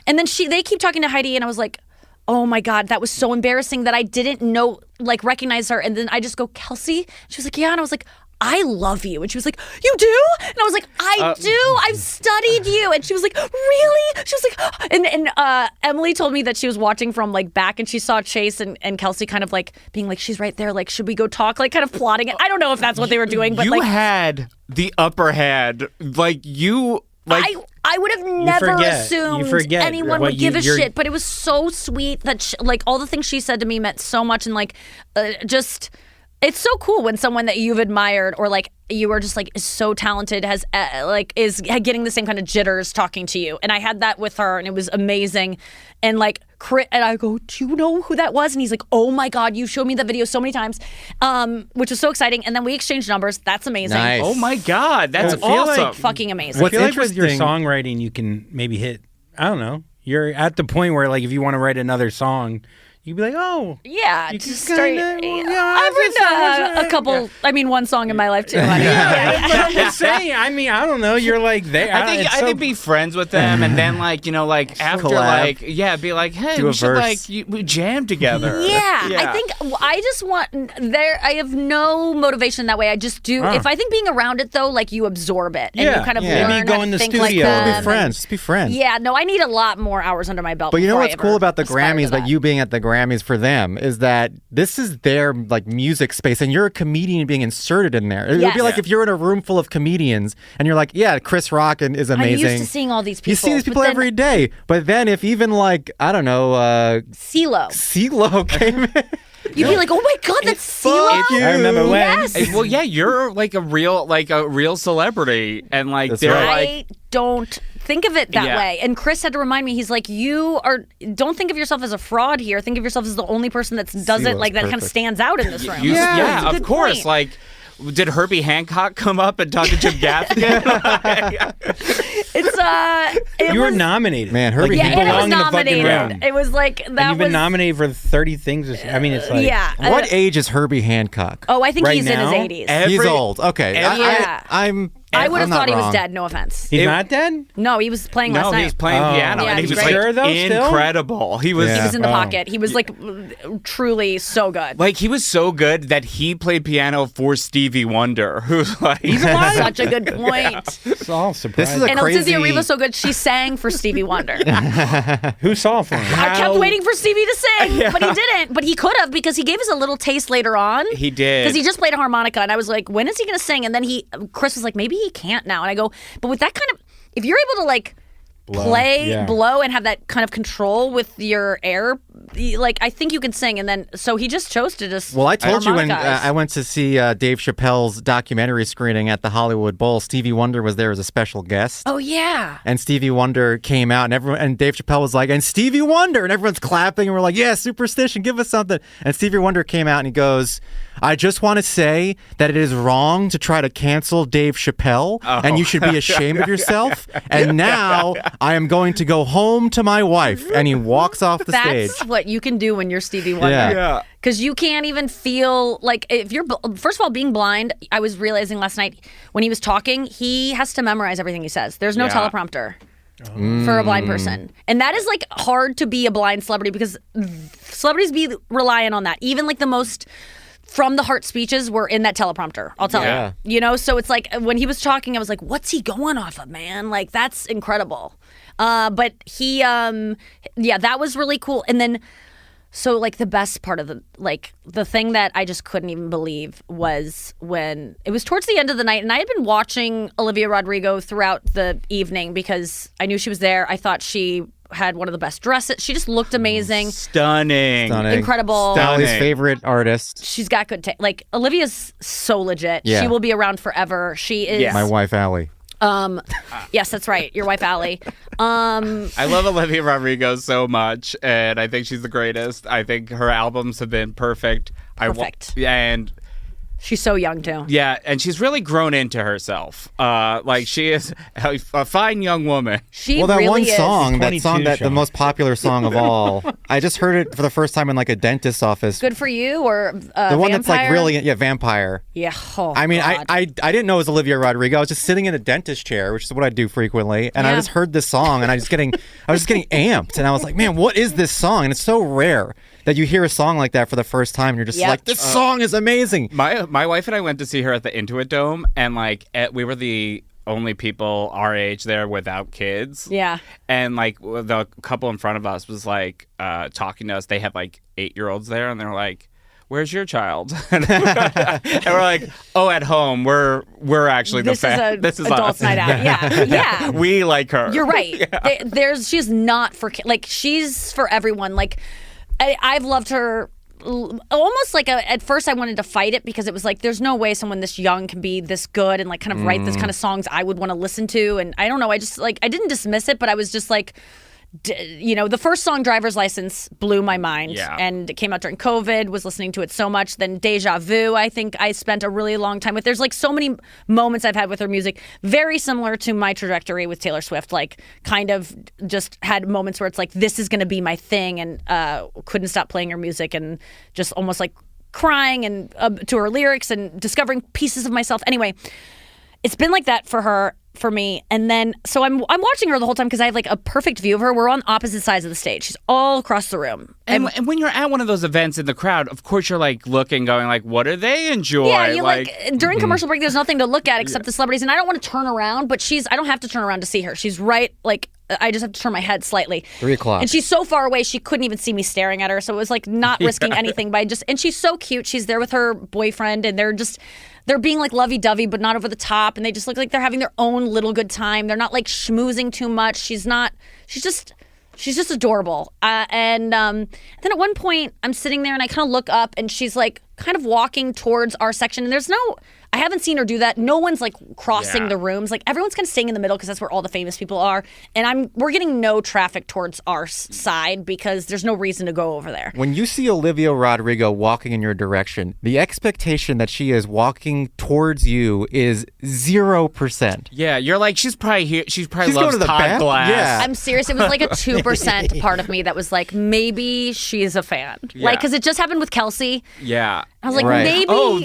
And then they keep talking to Heidi, and I was like, oh my God, that was so embarrassing that I didn't recognize her. And then I just go, "Kelsey?" She was like, "Yeah." And I was like, "I love you." And she was like, "You do?" And I was like, "I do. I've studied you." And she was like, "Really?" She was like, and Emily told me that she was watching from like back and she saw Chase and Kelsey kind of like being like, "She's right there. Like, should we go talk?" Like kind of plotting it. I don't know if that's what they were doing, but you like had the upper hand. Like you. Like I would have never forget. assumed You forget anyone what would give a you're- shit, but it was so sweet that like all the things she said to me meant so much, and like just It's so cool when someone that you've admired or like you are just like is so talented has is getting the same kind of jitters talking to you. And I had that with her, and it was amazing. And like, and I go, do you know who that was? And he's like, oh my God, you showed me that video so many times, which was so exciting. And then we exchanged numbers. That's amazing. Nice. Oh my God, that's I feel awesome. like- Fucking amazing. I feel like with your interesting- songwriting, you can maybe hit. I don't know. You're at the point where like if you want to write another song, you'd be like, oh. Yeah, You just can start. kinda- I've written a couple. I mean, one song in my life too. Honey. Yeah, but I'm just saying. I mean, I don't know. You're like there. I think be friends with them, and then like after collab. be like, hey, Do a we should verse. we jam together. Yeah, I think I just want I have no motivation that way. I just do. If I think being around it though, like you absorb it and Yeah, you kind of yeah. learn Maybe go how to in the think studio. like them. Be friends. Just be friends. Yeah, no, I need a lot more hours under my belt. But you know before I what's ever cool about the aspire to Grammys, that. like you being at the Grammys for them, is that this is their like music space, and you're a comedian being inserted in there. It would Yes. be like if you're in a room full of comedians, and you're like, yeah, Chris Rock is I'm amazing. used to seeing all these people. You see these but people then every day, but then if even like I don't know, CeeLo. CeeLo came in, You'd be like, oh my God, that's CeeLo. you. I remember when. Yes. Well, yeah, you're like a real celebrity, and like That's they're right. like. I don't think of it that Yeah. way. And Chris had to remind me, he's like, don't think of yourself as a fraud here. Think of yourself as the only person that does it, CeeLo's like that kind of perfect. stands out in this room. You, Yeah, yeah, it's a of good course. point. Like, did Herbie Hancock come up and talk to Jim Gaffigan? It You were was, nominated. Man, Herbie Like, yeah, you and it was belong in the fucking nominated. room. It was like that And you've been was nominated for 30 things. I mean, it's like. yeah. What age is Herbie Hancock? Oh, I think Right he's in his now? 80s. He's old. Okay, Yeah. I would have I'm not thought he was wrong. dead. No offense. He's not dead? No, he was playing last No, night. he was playing Oh. piano, Yeah, and he he's was great. like Sure, though, still? incredible. He was Yeah. He was in the Oh. pocket. He was like truly so good. like he was so good that he played piano for Stevie Wonder, who's like Such a good point. It's all surprising. This is a And crazy. Cynthia Erivo so good, she sang for Stevie Wonder. Who saw for him? I kept waiting for Stevie to sing, but he didn't. But he could have because he gave us a little taste later on. He did. Because he just played a harmonica, and I was like, when is he going to sing? And then Chris was like, maybe he can't now. And I go, but with that kind of, if you're able to like play, yeah. blow, and have that kind of control with your air, like I think you can sing. And then so he just chose to just. Well, I told you when harmonicize. I went to see Dave Chappelle's documentary screening at the Hollywood Bowl, Stevie Wonder was there as a special guest. Oh yeah. And Stevie Wonder came out, and Dave Chappelle was like, and Stevie Wonder, and everyone's clapping, and we're like, yeah, Superstition, give us something. And Stevie Wonder came out, and he goes, I just want to say that it is wrong to try to cancel Dave Chappelle, and you should be ashamed of yourself. And now I am going to go home to my wife. And he walks off the stage. That's what you can do when you're Stevie Wonder. Yeah. Because you can't even feel like if you're first of all being blind. I was realizing last night when he was talking, he has to memorize everything he says. There's no Yeah. teleprompter for a blind person, and that is like hard to be a blind celebrity because celebrities be relying on that. Even like the most from the heart speeches were in that teleprompter. I'll tell Yeah. you. You know, so it's like when he was talking, I was like, "What's he going off of, man? Like that's incredible." But he, yeah, that was really cool. And then, so like the best part of the thing that I just couldn't even believe was when it was towards the end of the night, and I had been watching Olivia Rodrigo throughout the evening because I knew she was there. I thought she had one of the best dresses. She just looked amazing. stunning. Incredible. Sally's Stunning. favorite artist, She's got good taste. Like Olivia's so legit. Yeah. She will be around forever. She is. Yes. my wife, Allie. Yes, that's right. Your wife, Allie. I love Olivia Rodrigo so much, and I think she's the greatest. I think her albums have been perfect. Perfect. And She's so young too. yeah, and she's really grown into herself. Like she is a fine young woman. She Well, that really one is. song, that 22, song, that the Sean. most popular song of all. I just heard it for the first time in like a dentist's office. Good for you, or The one that's like Vampire? really, yeah, Vampire. Yeah. Oh, I mean, God. I didn't know it was Olivia Rodrigo. I was just sitting in a dentist chair, which is what I do frequently, and I Yeah. just heard this song, and I was just getting amped, and I was like, man, what is this song? And it's so rare that you hear a song like that for the first time, and you're just Yep. like, this song is amazing. My wife and I went to see her at the Intuit Dome, and like we were the only people our age there without kids. Yeah. And like the couple in front of us was like talking to us. They had like 8-year-olds there, and they were like, "Where's your child?" and we're like, "Oh, at home. We're actually This the is a This is adults us. night out. Yeah. Yeah. We like her. You're right. She's not for like she's for everyone. Like I've loved her almost like at first I wanted to fight it because it was like there's no way someone this young can be this good and like kind of write this kind of songs I would want to listen to. And I don't know, I just like I didn't dismiss it, but I was just like, the first song, Driver's License, blew my mind. And it came out during COVID, was listening to it so much. Then Deja Vu, I think I spent a really long time with. There's like so many moments I've had with her music, very similar to my trajectory with Taylor Swift, like kind of just had moments where it's like, this is going to be my thing, and couldn't stop playing her music and just almost like crying and to her lyrics and discovering pieces of myself. Anyway, it's been like that for her. For me, and then so I'm watching her the whole time because I have like a perfect view of her. We're on opposite sides of the stage. She's all across the room. And when you're at one of those events in the crowd, of course you're like looking, going like, what do they enjoy? Yeah, you like during commercial break, there's nothing to look at except the celebrities, and I don't want to turn around, but I don't have to turn around to see her. She's right, like I just have to turn my head slightly. 3:00. And she's so far away, she couldn't even see me staring at her. So it was like not risking anything by and she's so cute. She's there with her boyfriend, and they're being like lovey-dovey, but not over the top. And they just look like they're having their own little good time. They're not like schmoozing too much. She's just adorable. And then at one point I'm sitting there and I kind of look up and she's like kind of walking towards our section. And I haven't seen her do that. No one's like crossing the rooms. Like everyone's kind of staying in the middle because that's where all the famous people are. And we're getting no traffic towards our side because there's no reason to go over there. When you see Olivia Rodrigo walking in your direction, the expectation that she is walking towards you is 0%. Yeah, you're like, she's probably here. She's going loves to the Todd bath? Glass. Yeah. I'm serious. It was like a 2% part of me that was like, maybe she's a fan. Yeah. Like, because it just happened with Kelsey. Yeah. I was like, Right. maybe. Oh,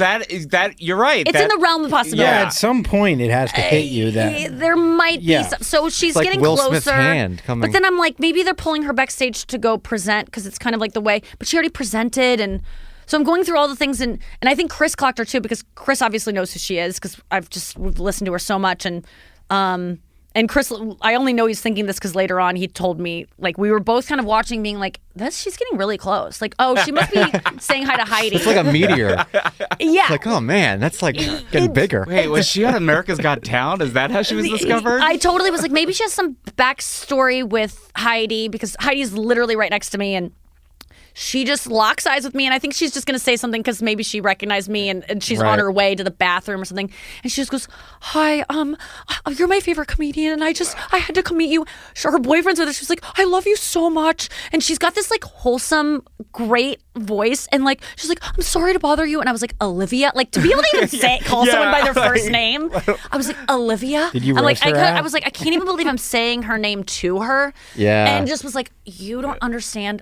you're right. It's in the realm of possibility. Yeah, at some point it has to hit you that There might Yeah. be some, so she's It's like getting Will closer. Smith's hand coming. But then I'm like, maybe they're pulling her backstage to go present because it's kind of like the way. But she already presented, and so I'm going through all the things, and I think Chris clocked her too because Chris obviously knows who she is because we've listened to her so much, and Chris, I only know he's thinking this because later on he told me, like, we were both kind of watching being like, she's getting really close. Like, oh, she must be saying hi to Heidi. It's like a meteor. Yeah. Like, oh man, that's like getting bigger. Wait, was she on America's Got Talent? Is that how she was discovered? I totally was like, maybe she has some backstory with Heidi because Heidi's literally right next to me, and she just locks eyes with me, and I think she's just going to say something because maybe she recognized me, and she's on her way to the bathroom or something, and she just goes, "Hi, you're my favorite comedian, and I had to come meet you." Her boyfriend's with her. She's like, "I love you so much," and she's got this like wholesome, great voice, and like she's like, "I'm sorry to bother you," and I was like, "Olivia," like to be able to even call someone by their first name. I was like, "Olivia." Did you I'm like, roast her out? I was like, I can't even believe I'm saying her name to her. Yeah. And just was like, "You don't understand.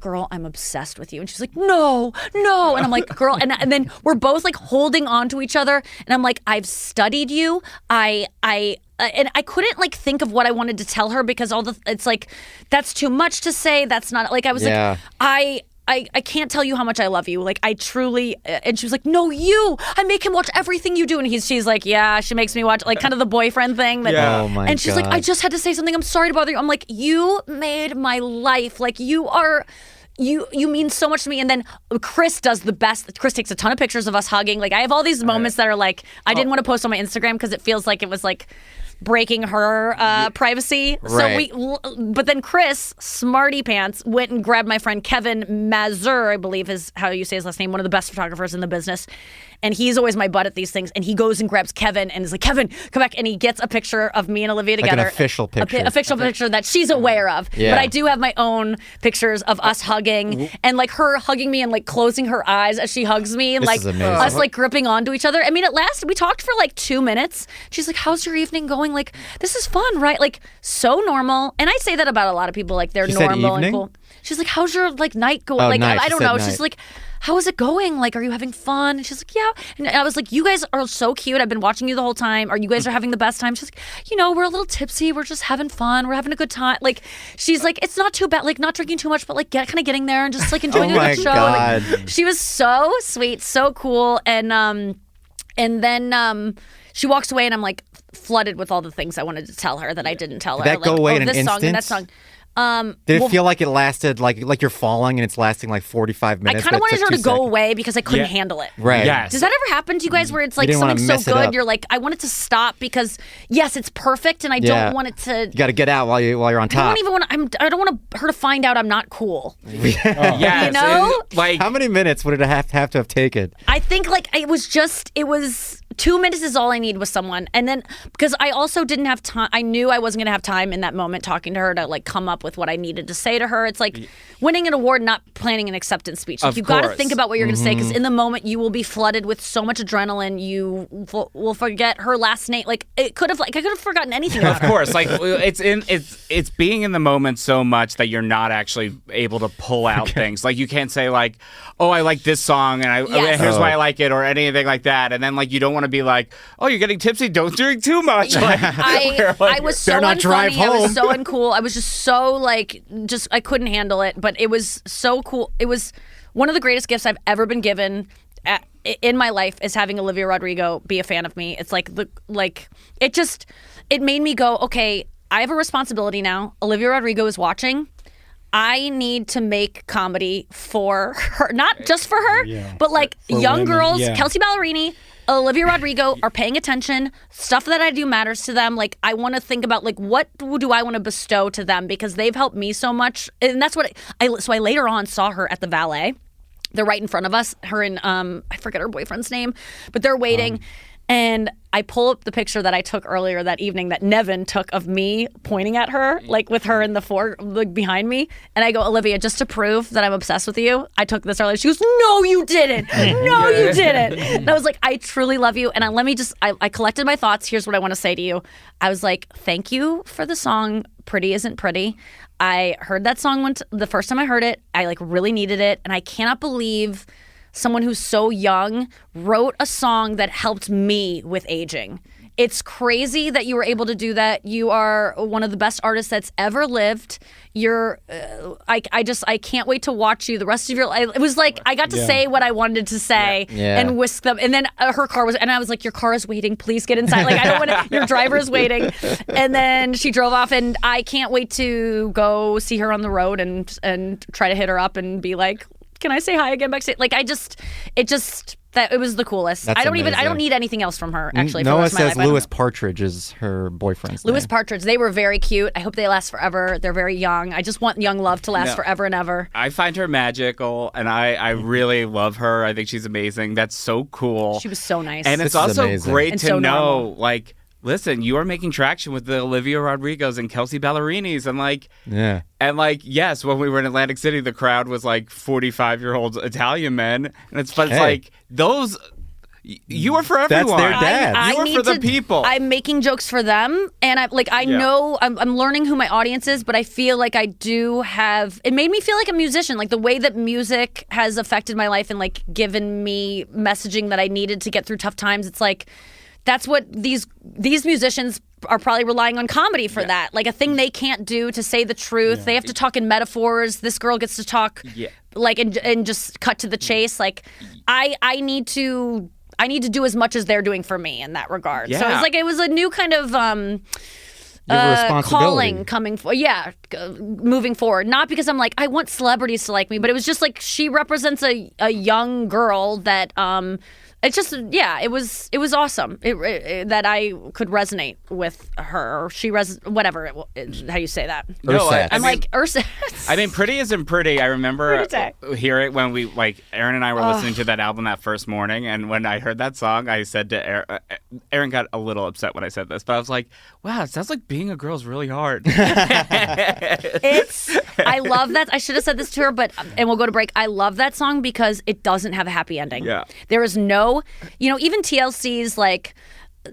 Girl, I'm obsessed with you." And she's like, no. And I'm like, girl. And then we're both like holding on to each other. And I'm like, I've studied you. And I couldn't like think of what I wanted to tell her because it's like, that's too much to say. That's not like, I was like, I can't tell you how much I love you. Like, I truly, and she was like, no, I make him watch everything you do. And she's like, yeah, she makes me watch, like, kind of the boyfriend thing. That, Yeah. Oh my and she's like, God. I just had to say something. I'm sorry to bother you. I'm like, you made my life. Like, you mean so much to me. And then Chris does the best. Chris takes a ton of pictures of us hugging. Like, I have all these moments that are like, I didn't want to post on my Instagram because it feels like it was like breaking her privacy. Right. So but then Chris, smarty pants, went and grabbed my friend Kevin Mazur, I believe is how you say his last name, one of the best photographers in the business. And he's always my butt at these things. And he goes and grabs Kevin and is like, Kevin, come back. And he gets a picture of me and Olivia Like together. an official picture. Official picture that she's aware of. Yeah. But I do have my own pictures of us hugging and like her hugging me and like closing her eyes as she hugs me. And This like is amazing. us like gripping onto each other. I mean, at last we talked for like 2 minutes. She's like, how's your evening going? Like, this is fun, right? Like, so normal. And I say that about a lot of people. Like, they're She said normal and evening? cool. She's like, how's your like night going? Oh, Like, night. I She don't said know. night. She's like, how is it going? Like, are you having fun? And she's like, yeah. And I was like, you guys are so cute. I've been watching you the whole time. You guys are having the best time. She's like, we're a little tipsy. We're just having fun. We're having a good time. Like, she's like, it's not too bad. Like, not drinking too much, but like kind of getting there and just like enjoying Oh a my good show. God. Like, she was so sweet, so cool. And then she walks away and I'm like flooded with all the things I wanted to tell her that I didn't tell her. Did that go like, away oh, in an this song and that instant? song. Did it feel like it lasted like you're falling and it's lasting like 45 I minutes? kind of but it's wanted her like to 2 go seconds? away because I couldn't Yeah. handle it. Right. Yes. Does that ever happen to you guys where it's like didn't wanna something's so mess it good, up. you're like, I want it to stop because yes, it's perfect, and I Yeah. don't want it to. You got to get out while you're on I top. don't even want. I don't want her to find out I'm not cool. Yes, You know? and, like How many minutes would it have to have taken? I think like it was 2 minutes is all I need with someone. And then because I also didn't have time, I knew I wasn't going to have time in that moment talking to her to like come up with what I needed to say to her. It's like winning an award, not planning an acceptance speech. Like Of you got to course. think about what you're going to say because Mm-hmm. in the moment you will be flooded with so much adrenaline. You will forget her last name. Like I could have forgotten anything about Of her. course, like it's being in the moment so much that you're not actually able to pull out things. Like you can't say like, "Oh, I like this song and Yes. here's why I like it" or anything like that. And then like you don't want to be like, "Oh, you're getting tipsy. Don't drink too much." Like, I was so Better not drive unfunny. I was home. so uncool. I was just so like, I couldn't handle it. But it was so cool. It was one of the greatest gifts I've ever been given in my life is having Olivia Rodrigo be a fan of me. It's like it made me go, okay, I have a responsibility now. Olivia Rodrigo is watching. I need to make comedy for her, not just for her, but like For young women, girls, yeah. Kelsey Ballerini, Olivia Rodrigo are paying attention. Stuff that I do matters to them. Like I want to think about like what do I want to bestow to them because they've helped me so much. And that's what so I later on saw her at the Valet. They're right in front of us. Her and I forget her boyfriend's name, but they're waiting. And I pull up the picture that I took earlier that evening that Nevin took of me pointing at her, like with her in the like behind me. And I go, Olivia, just to prove that I'm obsessed with you, I took this earlier. She goes, no, you didn't. No, you didn't. And I was like, I truly love you. And I collected my thoughts. Here's what I want to say to you. I was like, thank you for the song Pretty Isn't Pretty. I heard that song the first time I heard it. I like really needed it. And I cannot believe someone who's so young wrote a song that helped me with aging. It's crazy that you were able to do that. You are one of the best artists that's ever lived. You're, I can't wait to watch you the rest of your life. It was like I got to say what I wanted to say and whisk them. And then her car was, and I was like, your car is waiting. Please get inside. Like I don't want to. Your driver is waiting. And then she drove off, and I can't wait to go see her on the road and try to hit her up and be like, can I say hi again backstage? Like it was the coolest. That's I don't amazing. need anything else from her actually. For the Noah rest of my says life. Louis Partridge is her boyfriend's Louis name. Partridge. They were very cute. I hope they last forever. They're very young. I just want young love to last No. forever and ever. I find her magical, and I really love her. I think she's amazing. That's so cool. She was so nice. And it's This is also amazing. great And to so know, normal. like, listen, you are making traction with the Olivia Rodrigos and Kelsey Ballerinis, and like, Yeah. and like, yes, when we were in Atlantic City, the crowd was like 45-year-old Italian men, and it's Hey. like those. You are for everyone. their dad. I You are need for the to- people. I'm making jokes for them, and I know I'm learning who my audience is, but I feel like I do have. It made me feel like a musician, like the way that music has affected my life and like given me messaging that I needed to get through tough times. It's like that's what these musicians are probably relying on comedy for that, like a thing they can't do to say the truth. They have to talk in metaphors. This girl gets to talk like and just cut to the chase. Like I need to do as much as they're doing for me in that regard. So Yeah. it's like it was a new kind of You have a responsibility. calling coming for moving forward. Not because I'm like I want celebrities to like me, but it was just like she represents a young girl that it's just it was awesome that I could resonate with her. She whatever how you say that. No, Ursat. I'm like Ursat. I mean, Pretty Isn't Pretty. I remember hear it when we Aaron and I were listening to that album that first morning, and when I heard that song, I said to Aaron got a little upset when I said this, but I was like, wow, it sounds like being a girl's really hard. I love that. I should have said this to her, and we'll go to break. I love that song because it doesn't have a happy ending. Yeah. There is no, even TLC's like,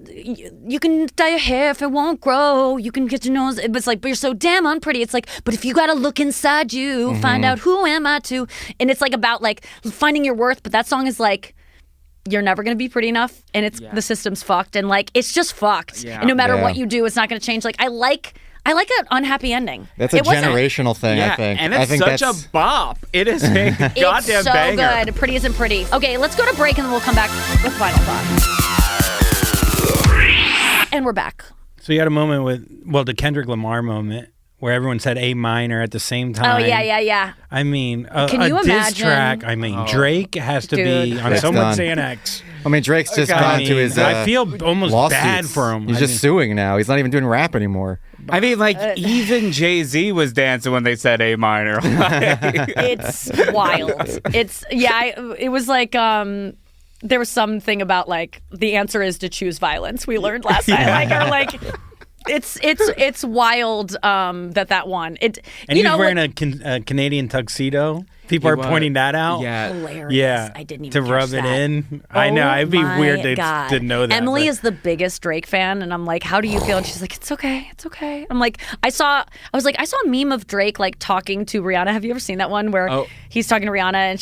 you can dye your hair if it won't grow. You can get your nose. It's like, but you're so damn unpretty. It's like, but if you got to look inside you, find out who am I to. And it's like about like finding your worth. But that song is like, you're never going to be pretty enough. And it's the system's fucked. And like, it's just fucked. Yeah. And no matter Yeah. what you do, it's not going to change. Like, I like an unhappy ending. That's a It wasn't- generational thing, I think. and I it's think such that's, a bop. It is a goddamn It's so banger. good. Pretty Isn't Pretty. Okay, let's go to break and then we'll come back with final thoughts. And we're back. So you had a moment with, the Kendrick Lamar moment where everyone said A minor at the same Oh time. yeah. I mean, Can you a diss imagine? track. I mean, Drake has to be Dude. on It's someone's done. Xanax. I mean, Drake's just I gone mean, to his. I feel almost lawsuits. bad for him. He's I just mean, suing now. He's not even doing rap anymore. I mean, like even Jay-Z was dancing when they said A minor. Like, It's wild. It was like there was something about like the answer is to choose violence. We learned last night, it's wild that one. and you he was know wearing a Canadian tuxedo. People are was. pointing that out. yeah. hilarious. Yeah, I didn't even to catch rub that. it in. I know Oh it'd be my weird to God. know that. Emily but- is the biggest Drake fan, and I'm like, "How do you feel?" And she's like, "It's okay, it's okay." I'm like, I saw a meme of Drake like talking to Rihanna. Have you ever seen that one where Oh. he's talking to Rihanna and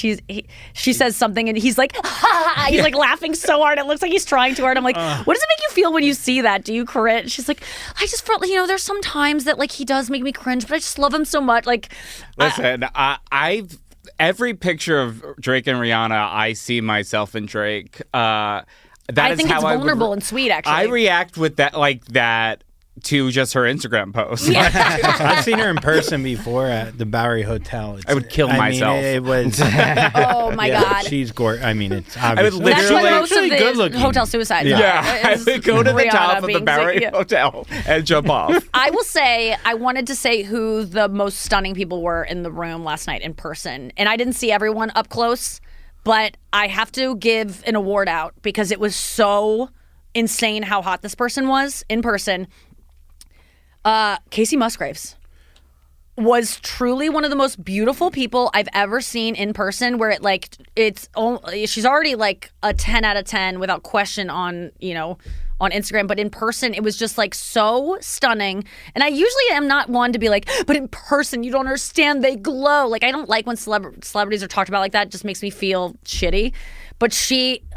she says something and he's like, ha! He's like laughing so hard it looks like he's trying too hard. I'm like, what does it make you feel when you see that? Do you cringe? She's like, I just felt there's some times that like he does make me cringe, but I just love him so much. Like, Listen, I've every picture of Drake and Rihanna, I see myself in Drake. That I is think how it's I would vulnerable and sweet. Actually, I react with that like that to just her Instagram post. I've seen her in person before at the Bowery Hotel. I would kill myself. It was. oh my God. She's gorgeous. I mean, it's would obviously. literally- That's what They're most of actually the good-looking. hotel suicides are. Yeah, I is would go to the Rihanna top of the being Bowery sick. Hotel and jump off. I will say, I wanted to say who the most stunning people were in the room last night in person. And I didn't see everyone up close, but I have to give an award out because it was so insane how hot this person was in person. Casey Musgraves was truly one of the most beautiful people I've ever seen in person, where she's already like a 10 out of 10 without question on Instagram, but in person it was just like so stunning. And I usually am not one to be like, but in person you don't understand, they glow. Like I don't like when celebrities are talked about like that. It just makes me feel shitty. But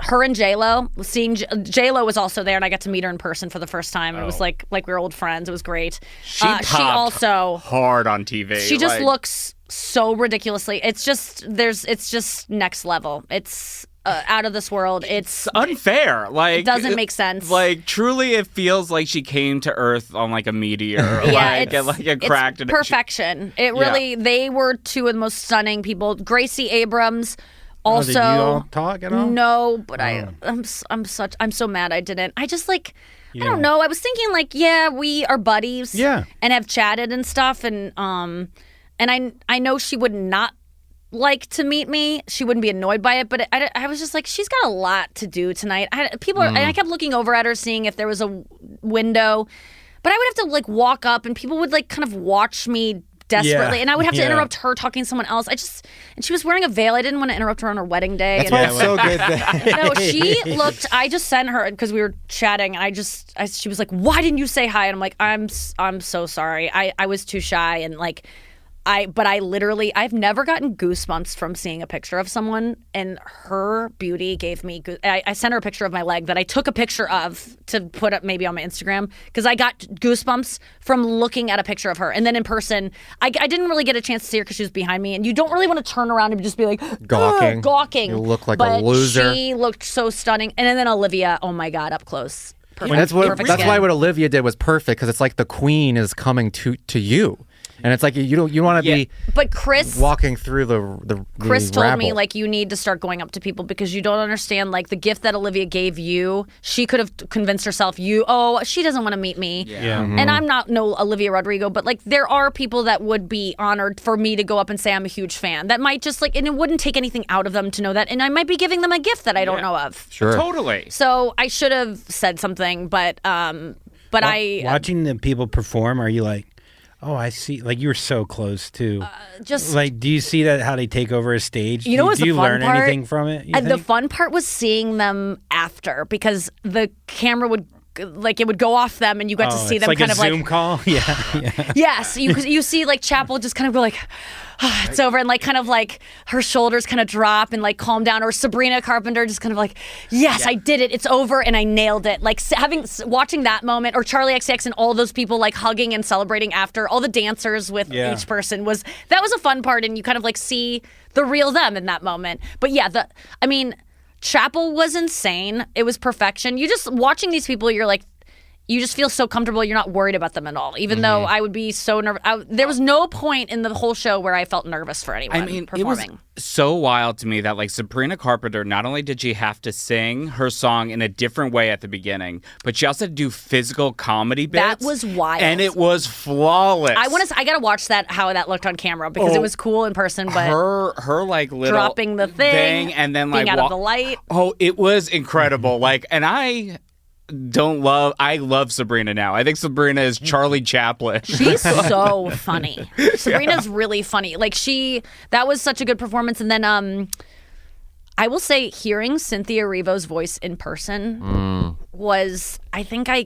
her and J-Lo, seeing J-Lo was also there, and I got to meet her in person for the first time. And it was like we were old friends. It was great. She also hard on TV. She just like, looks so ridiculously. It's just next level. It's out of this world. It's unfair. Like it doesn't make sense. Like truly, it feels like she came to Earth on like a meteor. Yeah, it cracked. It's perfection. It really. They were two of the most stunning people. Gracie Abrams. Also, did you all talk at all? No, but I'm so mad I didn't. I just like Yeah. I don't know. I was thinking like, yeah, we are buddies. Yeah. And have chatted and stuff, and I know she would not like to meet me. She wouldn't be annoyed by it, but I was just like, she's got a lot to do tonight. And I kept looking over at her, seeing if there was a window, but I would have to like walk up, and people would like kind of watch me desperately, and I would have to interrupt her talking to someone else. And she was wearing a veil. I didn't want to interrupt her on her wedding day. That's why it's so good that No, she looked. I just sent her because we were chatting, and she was like, "Why didn't you say hi?" And I'm like, "I'm so sorry. I was too shy." And like, I've never gotten goosebumps from seeing a picture of someone, and her beauty gave me. I sent her a picture of my leg that I took a picture of to put up maybe on my Instagram, because I got goosebumps from looking at a picture of her, and then in person, I didn't really get a chance to see her because she was behind me, and you don't really want to turn around and just be like gawking. You look like but a loser. She looked so stunning, and then Olivia, oh my God, up close. Perfect. That's Perfect why skin. what Olivia did was perfect, because it's like the queen is coming to you, and it's like you want to be But Chris walking through the Chris told me rabble. like, you need to start going up to people, because you don't understand like the gift that Olivia gave you. She could have convinced herself she doesn't want to meet me. Yeah. And I'm not no Olivia Rodrigo, but like there are people that would be honored for me to go up and say I'm a huge fan. That might just like, and it wouldn't take anything out of them to know that, and I might be giving them a gift that I don't know of. Sure. Totally. So I should have said something, but watching the people perform, are you like, oh, I see, like you were so close too. just Like, do you see that how they take over a stage? You know what's do you the fun learn part? anything from it? you The think? fun part was seeing them after, because the camera would like it would go off them, and you got to see it's them like kind a of Zoom like call. Yeah. yes, you see like Chapel just kind of go like it's over, and like kind of like her shoulders kind of drop and like calm down, or Sabrina Carpenter just kind of like, yes, I did it, it's over, and I nailed it. Like watching that moment, or Charlie XCX and all those people like hugging and celebrating after, all the dancers with each person, was a fun part, and you kind of like see the real them in that moment. But yeah, Chapel was insane. It was perfection. You just watching these people, you're like, you just feel so comfortable. You're not worried about them at all. Even though I would be so nervous. There was no point in the whole show where I felt nervous for anyone performing. It was so wild to me that like Sabrina Carpenter, not only did she have to sing her song in a different way at the beginning, but she also had to do physical comedy bits. That was wild. And it was flawless. I gotta watch how that looked on camera because it was cool in person, but her like little dropping the thing and then like being out of the light. Oh, it was incredible. Like, and I love Sabrina now. I think Sabrina is Charlie Chaplin. She's so funny. Sabrina's really funny. Like that was such a good performance. And then I will say hearing Cynthia Erivo's voice in person was I think I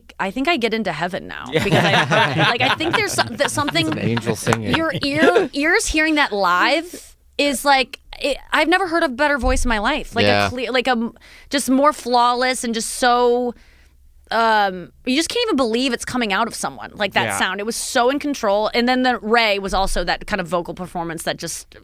get into heaven now because I think there's something An angel singing. your ears hearing that live is like I've never heard a better voice in my life. Like a clear, like a just more flawless and just so. You just can't even believe it's coming out of someone like that sound. It was so in control. And then the Ray was also that kind of vocal performance that just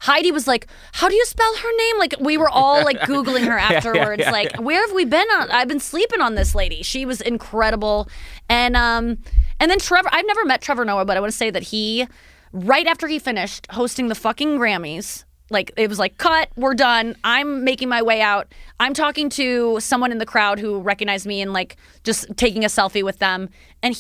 Heidi was like, how do you spell her name? Like we were all like Googling her afterwards. Like, where have we been on? I've been sleeping on this lady. She was incredible. And then Trevor, I've never met Trevor Noah, but I want to say that he, right after he finished hosting the fucking Grammys, like it was like, cut, we're done. I'm making my way out. I'm talking to someone in the crowd who recognized me and like just taking a selfie with them. And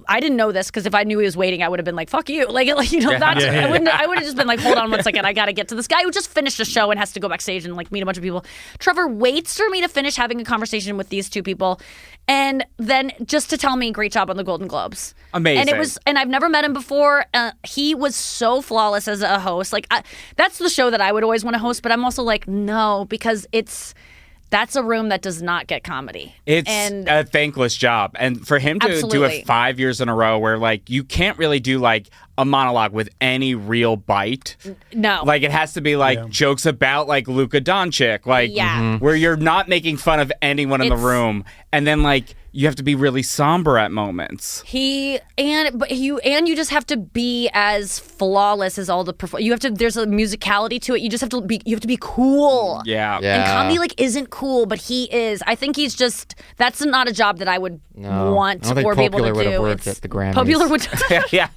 I didn't know this because if I knew he was waiting, I would have been like, fuck you. Like I would have just been like, hold on one second. I got to get to this guy who just finished a show and has to go backstage and like meet a bunch of people. Trevor waits for me to finish having a conversation with these two people. And then just to tell me, great job on the Golden Globes. Amazing. And I've never met him before. He was so flawless as a host. Like that's the show that I would always want to host. But I'm also like, no, because that's a room that does not get comedy. It's a thankless job. And for him to do it 5 years in a row where like you can't really do like a monologue with any real bite. No. Like it has to be like jokes about like Luka Doncic, like where you're not making fun of anyone in the room. And then like you have to be really somber at moments. You just have to be as flawless as all the there's a musicality to it. You just have to be cool. Yeah. And comedy like isn't cool, but he is. I think he's just that's not a job that I would want or be able to do. Would have worked at the Grammys. Popular would yeah.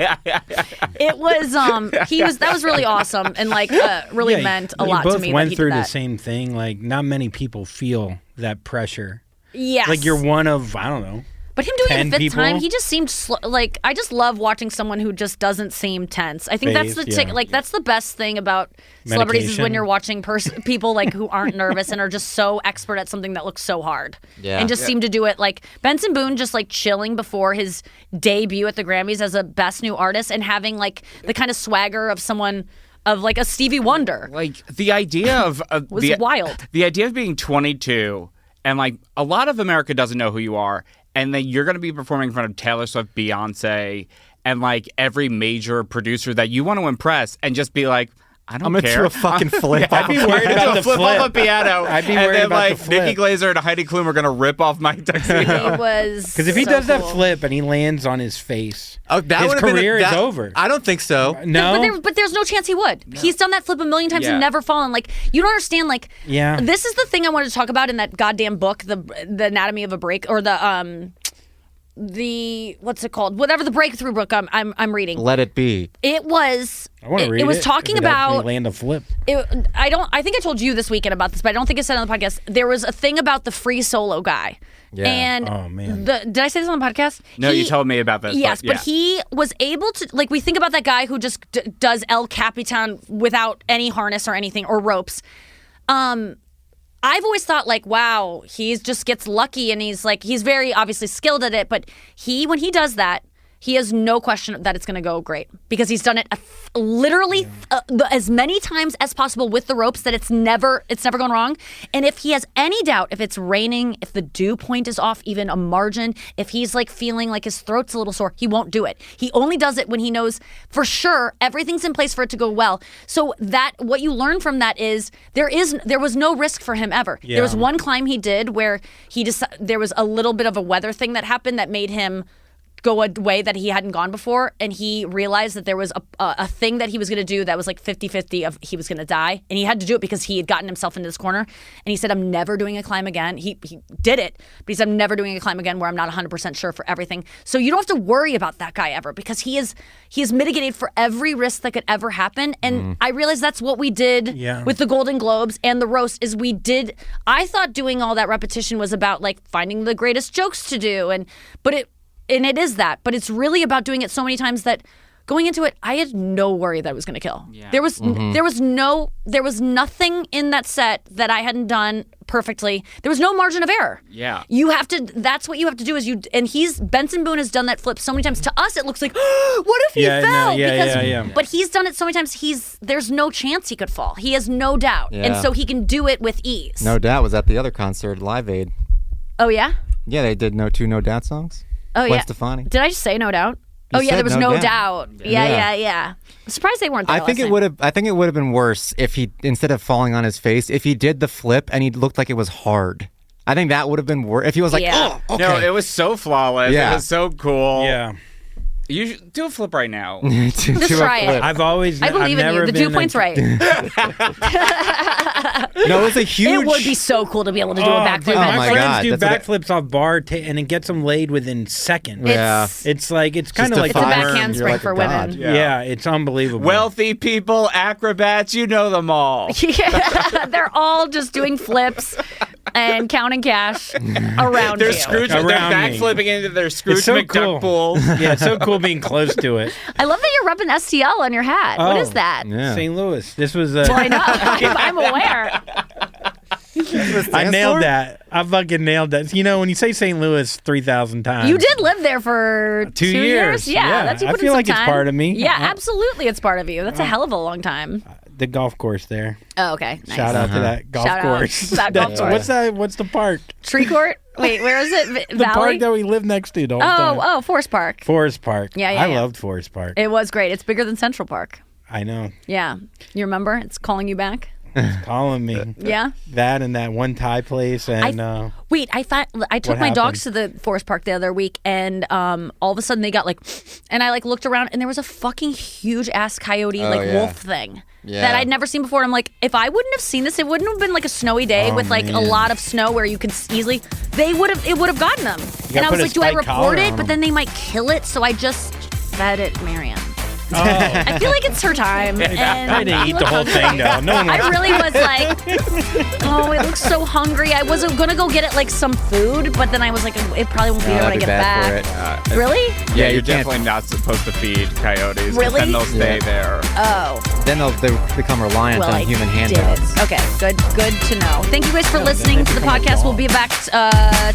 It was that was really awesome and like really meant a lot to me. You both went through the same thing. Like not many people feel that pressure. Yes. Like you're one of, I don't know. But him doing it the fifth people? time, he just seemed like I just love watching someone who just doesn't seem tense. I think that's the that's the best thing about celebrities is when you're watching people like who aren't nervous and are just so expert at something that looks so hard. Yeah. And just seem to do it like Benson Boone just like chilling before his debut at the Grammys as a Best New Artist and having like the kind of swagger of someone of like a Stevie Wonder. Like the idea of was wild. The idea of being 22 and like a lot of America doesn't know who you are. And then you're going to be performing in front of Taylor Swift, Beyonce, and like every major producer that you want to impress and just be like, I don't care. I'm going to do a fucking flip. I'd be worried about the flip. Off a piano. I'd be worried about the flip. Nikki Glaser and Heidi Klum are going to rip off my tuxedo. It was because if he does that flip and he lands on his face, his career is over. I don't think so. No, but there's no chance he would. No. He's done that flip a million times and never fallen. Like you don't understand. Like this is the thing I wanted to talk about in that goddamn book, the Anatomy of a Break, or the what's it called? Whatever the breakthrough book I'm reading. Let It Be. It was. I want to read it. It was talking about land a flip. I think I told you this weekend about this, but I don't think I said it on the podcast. There was a thing about the free solo guy. Yeah. And oh man, did I say this on the podcast? No, you told me about this. Yes, but he was able to like we think about that guy who just does El Capitan without any harness or anything or ropes. I've always thought like, wow, he just gets lucky and he's very obviously skilled at it. But when he does that, he has no question that it's going to go great because he's done it literally as many times as possible with the ropes that it's never gone wrong. And if he has any doubt, if it's raining, if the dew point is off even a margin, if he's like feeling like his throat's a little sore, he won't do it. He only does it when he knows for sure everything's in place for it to go well. So that what you learn from that is there was no risk for him ever. Yeah. There was one climb he did where there was a little bit of a weather thing that happened that made him go a way that he hadn't gone before, and he realized that there was a thing that he was going to do that was like 50-50 of he was going to die, and he had to do it because he had gotten himself into this corner, and he said, I'm never doing a climb again. He did it, but he said, I'm never doing a climb again where I'm not 100% sure for everything. So you don't have to worry about that guy ever, because he is mitigated for every risk that could ever happen, and I realized that's what we did with the Golden Globes and the roast, is I thought doing all that repetition was about like finding the greatest jokes to do, but it is that, but it's really about doing it so many times that going into it, I had no worry that I was going to kill. Yeah. There was nothing in that set that I hadn't done perfectly. There was no margin of error. Yeah. That's what you have to do Benson Boone has done that flip so many times. To us, it looks like, what if he fell? But he's done it so many times, there's no chance he could fall. He has no doubt. Yeah. And so he can do it with ease. No Doubt was at the other concert, Live Aid. Oh, yeah? Yeah, they did two No Doubt songs. Oh, Gwen yeah. Stefani. Did I just say No Doubt? There was no doubt. Yeah. I'm surprised they weren't there. I think it would have been worse if he, instead of falling on his face, if he did the flip and he looked like it was hard. I think that would have been worse. If he was like, oh, okay. No, it was so flawless. Yeah. It was so cool. Yeah. You should do a flip right now. Just try it. I believe in you. The dew point's right. No, it was a huge. It would be so cool to be able to do a backflip. Dude, my friends do That's backflips off bar and it gets them laid within seconds. Yeah. It's kind of like it's a back handspring like for women. Yeah, it's unbelievable. Wealthy people, acrobats, you know them all. Yeah, they're all just doing flips and counting cash around They're you. Scrooge. They're backflipping into their Scrooge so McDuck cool. pool. Yeah, it's so cool being close to it. I love that you're repping STL on your hat. What is that? Yeah. St. Louis. This was. Well, I know. I'm aware. I nailed that. I fucking nailed that. You know, when you say St. Louis 3,000 times. You did live there for 2 years? Yeah. That's, you I put feel in like some it's time. part of me. Yeah, absolutely it's part of you. That's a hell of a long time. The golf course there. Oh, okay. Nice. Shout out to that golf Shout out course. to that golf course. What's that? What's the park? Tree Court? Wait, where is it? The Valley? park that we live next to the whole time. Oh, Forest Park. Forest Park. Yeah, I loved Forest Park. It was great. It's bigger than Central Park. I know. Yeah. You remember? It's calling you back. It's calling me. Yeah. That and that one Thai place and I took my dogs to the Forest Park the other week, and all of a sudden they got and I looked around and there was a fucking huge ass coyote wolf thing that I'd never seen before. I'm like, if I wouldn't have seen this, it wouldn't have been like a snowy day with a lot of snow where you could easily. It would have gotten them. And I was like, do I report it? But then they might kill it, so I just fed it, Marianne. Oh. I feel like it's her time. And I didn't eat the whole thing though. No one. I really was like, oh, it looks so hungry. I wasn't gonna go get it some food, but then I was like, it probably won't be there when I get back. Really? Yeah, you're definitely not supposed to feed coyotes. Really? And they'll stay there. Oh. Then they become reliant on human handouts. Okay, good to know. Thank you guys for listening to the podcast. We'll be back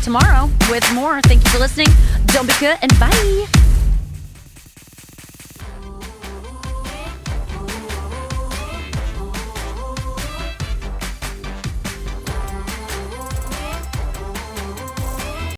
tomorrow with more. Thank you for listening. Don't be good and bye.